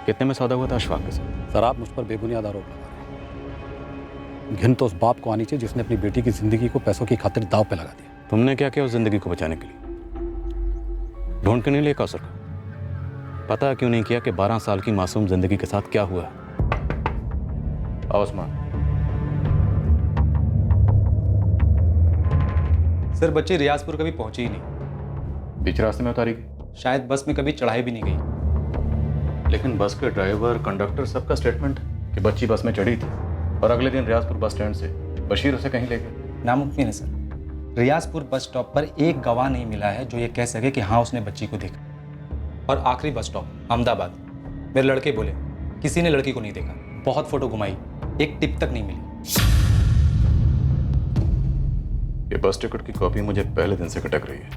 कितने में सौदा हुआ था अशफाक के साथ? सर आप मुझ पर बेबुनियाद आरोप लगा रहे हैं। घिन तो उस बाप को आनी चाहिए जिसने अपनी बेटी की जिंदगी को पैसों की खातिर दांव पे लगा दिया। तुमने क्या किया उस जिंदगी को बचाने के लिए? ढूंढ के नहीं लिया कौसर को? पता क्यों नहीं किया कि 12 साल की मासूम जिंदगी के साथ क्या हुआ? आओ उस्मान। सर बच्ची रियाजपुर कभी पहुंची ही नहीं। बीच रास्ते में उतारी गई? शायद बस में कभी चढ़ाई भी नहीं गई। लेकिन बस के ड्राइवर कंडक्टर सबका स्टेटमेंट है कि बच्ची बस में चढ़ी थी और अगले दिन रियाजपुर बस स्टैंड से बशीर उसे कहीं ले गए। नामुमकिन है सर। रियाजपुर बस स्टॉप पर एक गवाह नहीं मिला है जो ये कह सके कि हाँ उसने बच्ची को देखा। और आखिरी बस स्टॉप अहमदाबाद। मेरे लड़के बोले किसी ने लड़की को नहीं देखा। बहुत फोटो घुमाई, एक टिप तक नहीं मिली। ये बस टिकट की कॉपी मुझे पहले दिन से खटक रही है।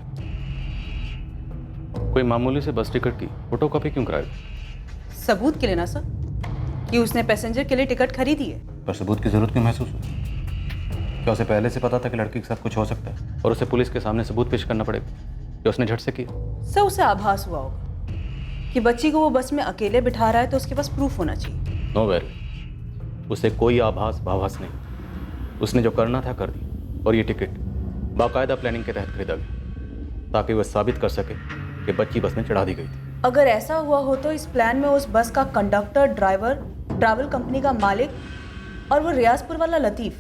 कोई मामूली से बस टिकट की फोटो कॉपी क्यों कराए? सबूत के लिए ना सर, कि उसने पैसेंजर के लिए टिकट खरीदी है। पर सबूत की जरूरत क्यों महसूस हुई? क्या उसे पहले से पता था कि लड़की के साथ कुछ हो सकता है और उसे पुलिस के सामने सबूत पेश करना पड़ेगा कि उसने झट से किया? सर उसे आभास हुआ होगा कि बच्ची को वो बस में अकेले बिठा रहा है, तो उसके पास प्रूफ होना चाहिए। नो वेरी, उसे कोई आभास भाभास नहीं। उसने जो करना था कर दिया और ये टिकट बाकायदा प्लानिंग के तहत खरीदा गया ताकि वह साबित कर सके कि बच्ची बस में चढ़ा दी गई थी। अगर ऐसा हुआ हो तो इस प्लान में उस बस का कंडक्टर, ड्राइवर, ट्रैवल कंपनी का मालिक और वो रियाजपुर वाला लतीफ़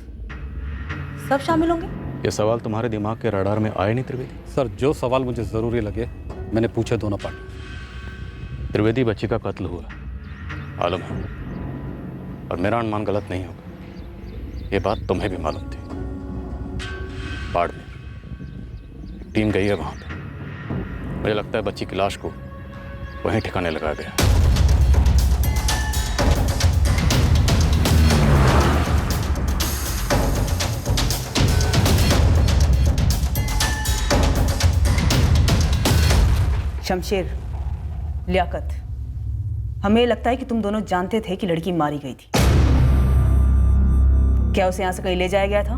सब शामिल होंगे। ये सवाल तुम्हारे दिमाग के रडार में आए नहीं त्रिवेदी? सर जो सवाल मुझे ज़रूरी लगे मैंने पूछे दोनों पार्टी। त्रिवेदी बच्ची का कत्ल हुआ, मालूम है, और मेरा अनुमान गलत नहीं होगा। ये बात तुम्हें भी मालूम थी। बाड़मेर टीम गई है वहाँ पर। मुझे लगता है बच्ची की लाश को वहीं ठिकाने लगाया गया। शमशेर, लियाकत, हमें लगता है कि तुम दोनों जानते थे कि लड़की मारी गई थी। क्या उसे यहां से कहीं ले जाया गया था?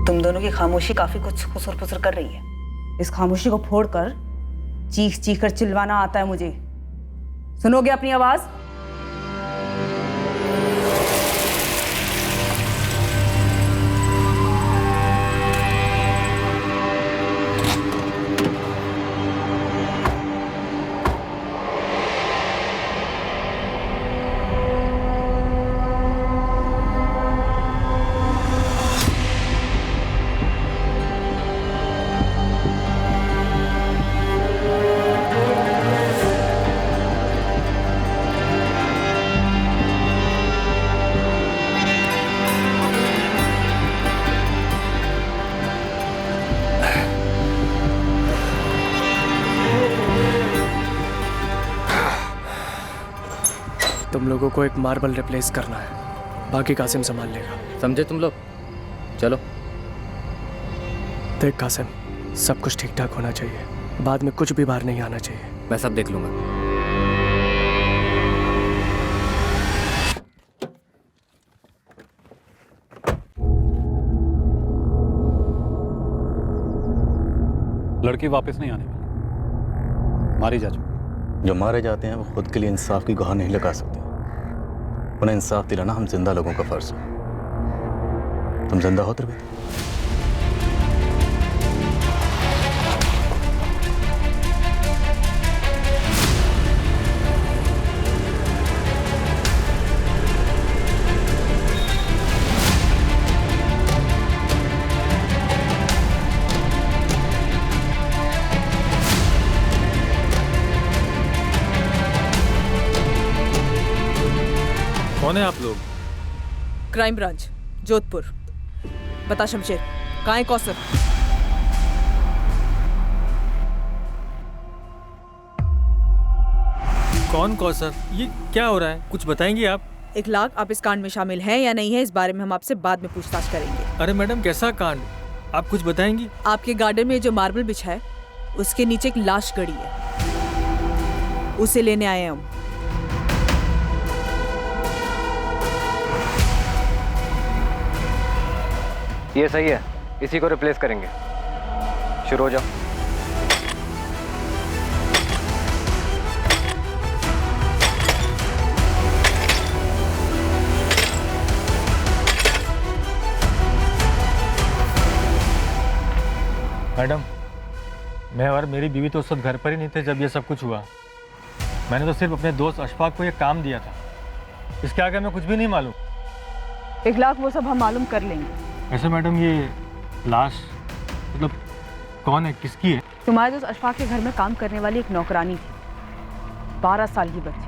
तुम दोनों की खामोशी काफी कुछ खुसर-फुसर कर रही है। इस खामोशी को फोड़कर चीख चीख कर चिल्लाना आता है मुझे। सुनोगे अपनी आवाज? तुम लोगों को एक मार्बल रिप्लेस करना है, बाकी कासिम संभाल लेगा। समझे तुम लोग? चलो। देख कासिम, सब कुछ ठीक ठाक होना चाहिए, बाद में कुछ भी बाहर नहीं आना चाहिए। मैं सब देख लूंगा। लड़की वापस नहीं आने वाली, मारी जा चुकी। जो मारे जाते हैं वो खुद के लिए इंसाफ की गुहार नहीं लगा सकते। उन्हें इंसाफ दिलाना हम जिंदा लोगों का फर्ज है। तुम जिंदा हो त्रिवेदी? कौन है आप लोग? Crime branch, Jodhpur. बता शमशेर, कहाँ है कौसर? कौन कौसर? ये क्या हो रहा है, कुछ बताएंगी आप? इखलाक, आप इस कांड में शामिल हैं या नहीं है, इस बारे में हम आपसे बाद में पूछताछ करेंगे। अरे मैडम, कैसा कांड? आप कुछ बताएंगी? आपके गार्डन में जो मार्बल बिछा है उसके नीचे एक लाश गड़ी है, उसे लेने आए हैं हम। ये सही है, इसी को रिप्लेस करेंगे। शुरू हो जाओ। मैडम, मैं और मेरी बीवी तो उस वक्त घर पर ही नहीं थे जब ये सब कुछ हुआ। मैंने तो सिर्फ अपने दोस्त अशफाक को ये काम दिया था। इसके आगे मैं कुछ भी नहीं मालूम। इखलाक, वो सब हम मालूम कर लेंगे। ऐसे मैडम, ये लाश मतलब कौन है, किसकी है? तुम्हारे दोस्त अशफाक के घर में काम करने वाली एक नौकरानी थी, 12 साल की बच्ची।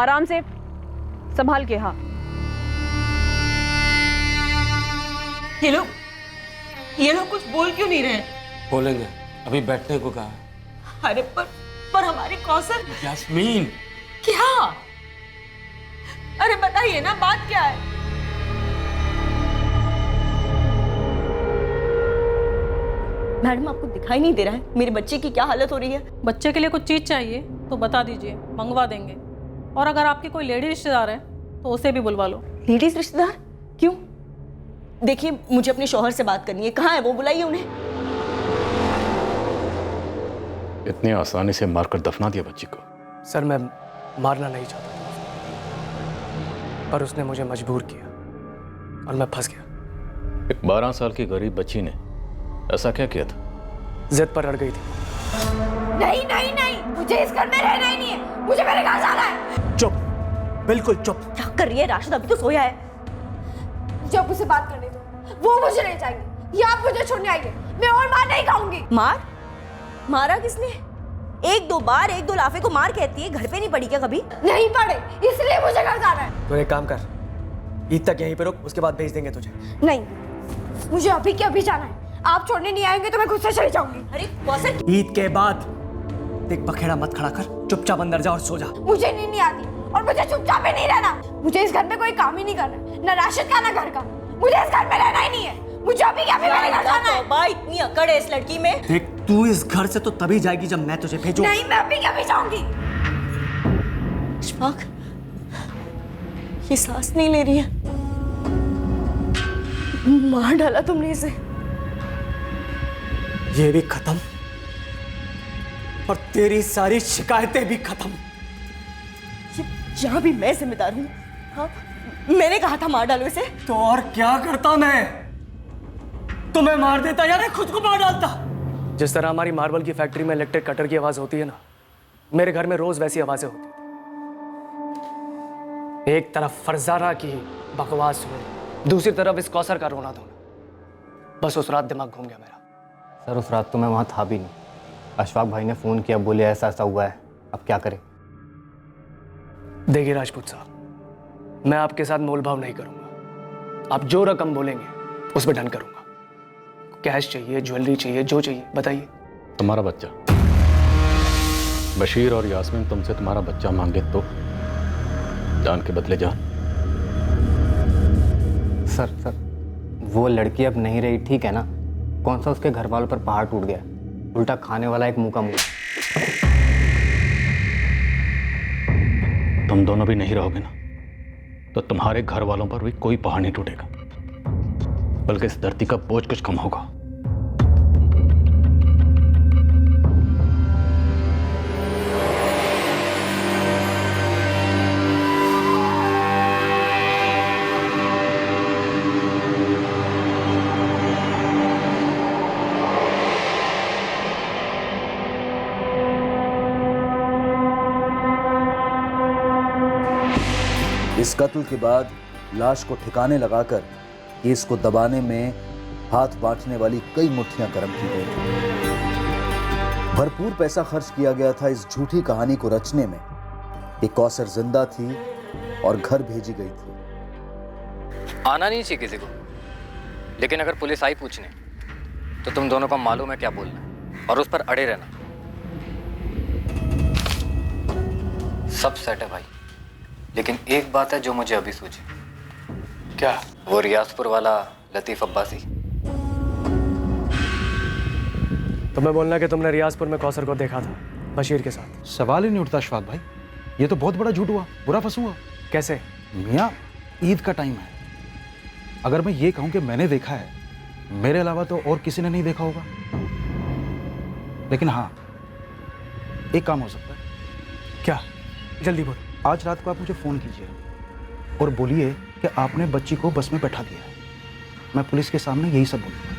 आराम से, संभाल के। हाँ, ये लोग कुछ बोल क्यों नहीं रहे? बोलेंगे, अभी बैठने को कहा। अरे पर हमारी कौसर। यास्मीन, क्या? अरे बताइए ना, बात क्या है? मैडम, आपको दिखाई नहीं दे रहा है मेरे बच्चे की क्या हालत हो रही है? बच्चे के लिए कुछ चीज़ चाहिए तो बता दीजिए, मंगवा देंगे। और अगर आपके कोई लेडी रिश्तेदार है तो उसे भी बुलवा लो। लेडीज रिश्तेदार? क्यों? देखिए, मुझे अपने शौहर से बात करनी है। कहाँ है वो? बुलाइए उन्हें। इतनी आसानी से मारकर दफना दिया बच्ची को? सर, मैं मारना नहीं चाहता था, पर उसने मुझे मजबूर किया और मैं फंस गया। एक 12 साल की गरीब बच्ची ने ऐसा क्या किया था? जिद पर अड़ गई थी। नहीं नहीं नहीं, मुझे इस घर में रहना ही नहीं है, मुझे मेरे घर जाना है। चुप, बिल्कुल चुप। क्या कर रही है राशिद? अभी तो सोया है। जब उसे बात करने दो, वो मुझे ले जाएंगे या आप मुझे छोड़ने आएंगे। मैं और मार नहीं खाऊंगी। मारा किसने? एक दो बार, एक दो लाफे को मार कहती है, घर पे नहीं पड़ी क्या कभी? नहीं पड़े, इसलिए मुझे घर जाना है। तो एक काम कर, ईद तक यहीं पे रुक, उसके बाद भेज देंगे तुझे। नहीं, मुझे अभी के अभी जाना है। आप छोड़ने नहीं आएंगे तो मैं खुद से चली जाऊंगी। अरे कौसर, ईद के बाद देख, बखेड़ा मत खड़ा कर, चुपचाप अंदर जा और सो जा। मुझे नींद नहीं आती और मुझे चुपचाप भी नहीं रहना। मुझे इस घर में कोई काम ही नहीं करना, न राशिद का न घर का। मुझे इस घर में रहना ही नहीं है। मुझे अभी के अभी मेरे घर जाना है। तौबा, इतनी अकड़ है इस लड़की में। देख, तू इस घर से तो तभी जाएगी जब मैं तुझे भेजूं। नहीं, मैं अभी के अभी जाऊंगी। अशफाक, ये सांस नहीं ले रही है। मार डाला तुमने इसे। ये भी खत्म और तेरी सारी शिकायतें भी खत्म। यहाँ भी मैं जिम्मेदार हूँ। हाँ, मैंने कहा था मार डालो इसे। तो और क्या करता मैं? तुम्हें मार देता या खुद को मार डालता? जिस तरह हमारी मार्बल की फैक्ट्री में इलेक्ट्रिक कटर की आवाज होती है ना, मेरे घर में रोज वैसी आवाजें होती थी। एक तरफ फरजाना की बकवास हो, दूसरी तरफ इस कौसर का रोना धोना। बस उस रात दिमाग घूम गया मेरा। सर, उस रात तो मैं वहाँ था भी नहीं। अशफाक भाई ने फ़ोन किया, बोले ऐसा ऐसा हुआ है, अब क्या करें? देखिए राजपूत साहब, मैं आपके साथ मोलभाव नहीं करूंगा। आप जो रकम बोलेंगे उस पर डन करूंगा। कैश चाहिए, ज्वेलरी चाहिए, जो चाहिए बताइए। तुम्हारा बच्चा बशीर और यास्मीन तुमसे तुम्हारा बच्चा मांगे तो जान के बदले जान। सर, वो लड़की अब नहीं रही, ठीक है ना? कौन सा उसके घर वालों पर पहाड़ टूट गया, उल्टा खाने वाला एक मुंह का मुंह। तुम दोनों भी नहीं रहोगे ना, तो तुम्हारे घर वालों पर भी कोई पहाड़ नहीं टूटेगा, बल्कि इस धरती का बोझ कुछ कम होगा। इस कत्ल के बाद लाश को ठिकाने लगाकर केस को दबाने में हाथ बांटने वाली कई मुट्ठियां गर्म की गई थी। भरपूर पैसा खर्च किया गया था इस झूठी कहानी को रचने में कि कौसर जिंदा थी और घर भेजी गई थी। आना नहीं चाहिए किसी को, लेकिन अगर पुलिस आई पूछने तो तुम दोनों को मालूम है क्या बोलना है और उस पर अड़े रहना। सब सेट है भाई, लेकिन एक बात है जो मुझे अभी सूझी। क्या? वो रियाजपुर वाला लतीफ़ अब्बासी। तुम्हें बोलना कि तुमने रियाजपुर में कौसर को देखा था बशीर के साथ। सवाल ही नहीं उठता अशफाक भाई, ये तो बहुत बड़ा झूठ हुआ, बुरा फंस हुआ। कैसे? मियाँ, ईद का टाइम है, अगर मैं ये कहूँ कि मैंने देखा है, मेरे अलावा तो और किसी ने नहीं देखा होगा। लेकिन हाँ, एक काम हो सकता है। क्या? जल्दी बोलो। आज रात को आप मुझे फ़ोन कीजिए और बोलिए कि आपने बच्ची को बस में बैठा दिया है। मैं पुलिस के सामने यही सब बोलूँगा।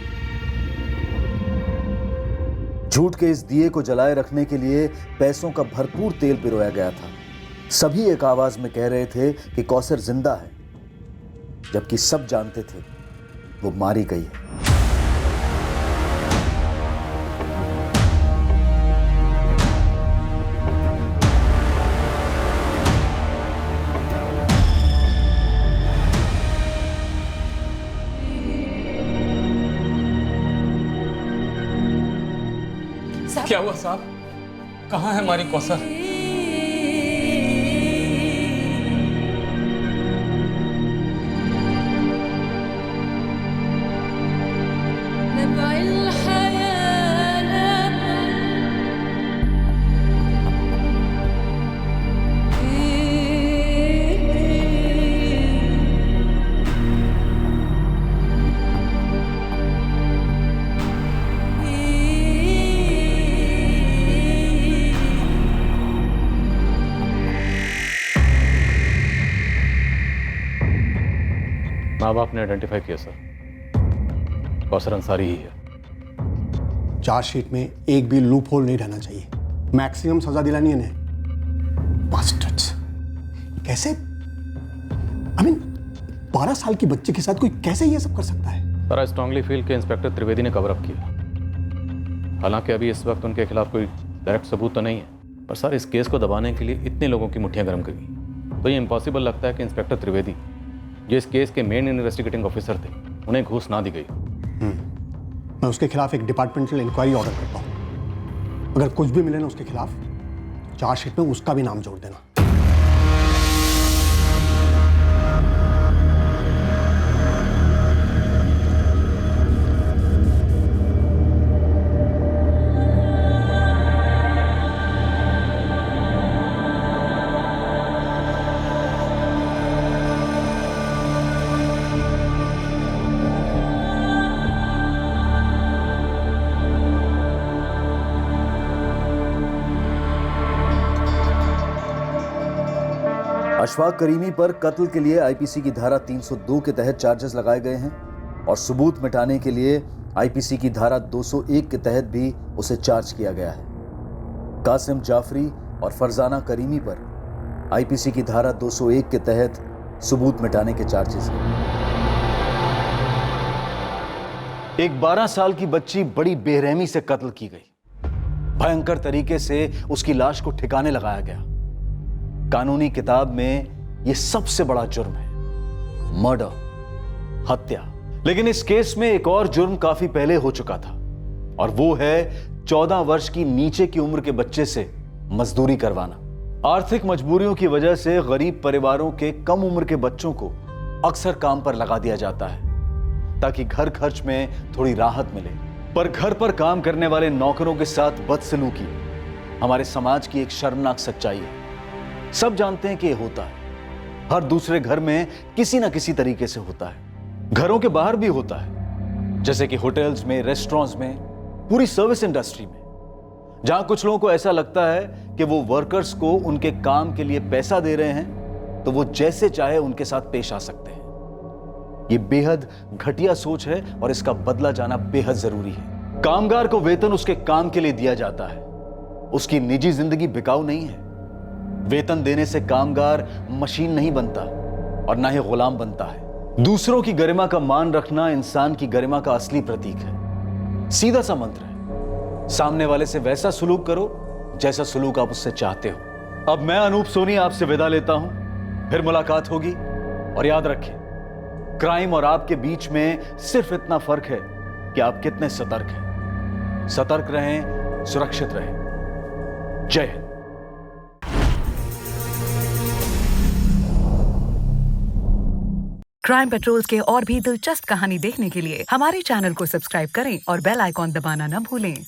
झूठ के इस दिए को जलाए रखने के लिए पैसों का भरपूर तेल पिरोया गया था। सभी एक आवाज में कह रहे थे कि कौसर जिंदा है, जबकि सब जानते थे वो मारी गई है। क्या हुआ साहब? कहाँ है हमारी कौसर? माँ बाप ने आइडेंटिफाई किया सर, कौसर अंसारी ही है। चार्जशीट में एक भी लूप होल नहीं रहना चाहिए, मैक्सिमम सजा दिलानी है इन्हें। बास्टर्ड्स, कैसे? आई मीन 12 साल की बच्चे के साथ कोई कैसे ये सब कर सकता है? सर आई स्ट्रांगली फील कि इंस्पेक्टर त्रिवेदी ने कवर अप किया। हालांकि अभी इस वक्त उनके खिलाफ कोई डायरेक्ट सबूत तो नहीं है, पर सर इस केस को दबाने के लिए इतने लोगों की मुट्ठियां गर्म कर गई, तो ये इम्पॉसिबल लगता है कि इंस्पेक्टर त्रिवेदी जो इस केस के मेन इन्वेस्टिगेटिंग ऑफिसर थे, उन्हें घूस ना दी गई। मैं उसके खिलाफ एक डिपार्टमेंटल इंक्वायरी ऑर्डर करता हूँ। अगर कुछ भी मिले ना उसके खिलाफ, तो चार्जशीट में उसका भी नाम जोड़ देना। अशफाक करीमी पर कत्ल के लिए आईपीसी की धारा 302 के तहत चार्जेस लगाए गए हैं और सबूत मिटाने के लिए आईपीसी की धारा 201 के तहत भी उसे चार्ज किया गया है। कासिम जाफरी और फरजाना करीमी पर आईपीसी की धारा 201 के तहत सबूत मिटाने के चार्जेस हैं। एक 12 साल की बच्ची बड़ी बेरहमी से कत्ल की गई। भयंकर तरीके से उसकी लाश को ठिकाने लगाया गया। कानूनी किताब में यह सबसे बड़ा जुर्म है, मर्डर, हत्या। लेकिन इस केस में एक और जुर्म काफी पहले हो चुका था और वो है 14 वर्ष की नीचे की उम्र के बच्चे से मजदूरी करवाना। आर्थिक मजबूरियों की वजह से गरीब परिवारों के कम उम्र के बच्चों को अक्सर काम पर लगा दिया जाता है ताकि घर खर्च में थोड़ी राहत मिले। पर घर पर काम करने वाले नौकरों के साथ बदसलूकी हमारे समाज की एक शर्मनाक सच्चाई है। सब जानते हैं कि यह होता है, हर दूसरे घर में किसी ना किसी तरीके से होता है। घरों के बाहर भी होता है, जैसे कि होटल्स में, रेस्टोरेंट्स में, पूरी सर्विस इंडस्ट्री में, जहां कुछ लोगों को ऐसा लगता है कि वो वर्कर्स को उनके काम के लिए पैसा दे रहे हैं तो वो जैसे चाहे उनके साथ पेश आ सकते हैं। ये बेहद घटिया सोच है और इसका बदला जाना बेहद जरूरी है। कामगार को वेतन उसके काम के लिए दिया जाता है, उसकी निजी जिंदगी बिकाऊ नहीं है। वेतन देने से कामगार मशीन नहीं बनता और ना ही गुलाम बनता है। दूसरों की गरिमा का मान रखना इंसान की गरिमा का असली प्रतीक है। सीधा सा मंत्र है, सामने वाले से वैसा सुलूक करो जैसा सुलूक आप उससे चाहते हो। अब मैं अनूप सोनी आपसे विदा लेता हूं, फिर मुलाकात होगी। और याद रखें, क्राइम और आपके बीच में सिर्फ इतना फर्क है कि आप कितने सतर्क हैं। सतर्क रहें, सुरक्षित रहें। जय हिंद। क्राइम पेट्रोल्स के और भी दिलचस्प कहानी देखने के लिए हमारे चैनल को सब्सक्राइब करें और बेल आइकॉन दबाना न भूलें।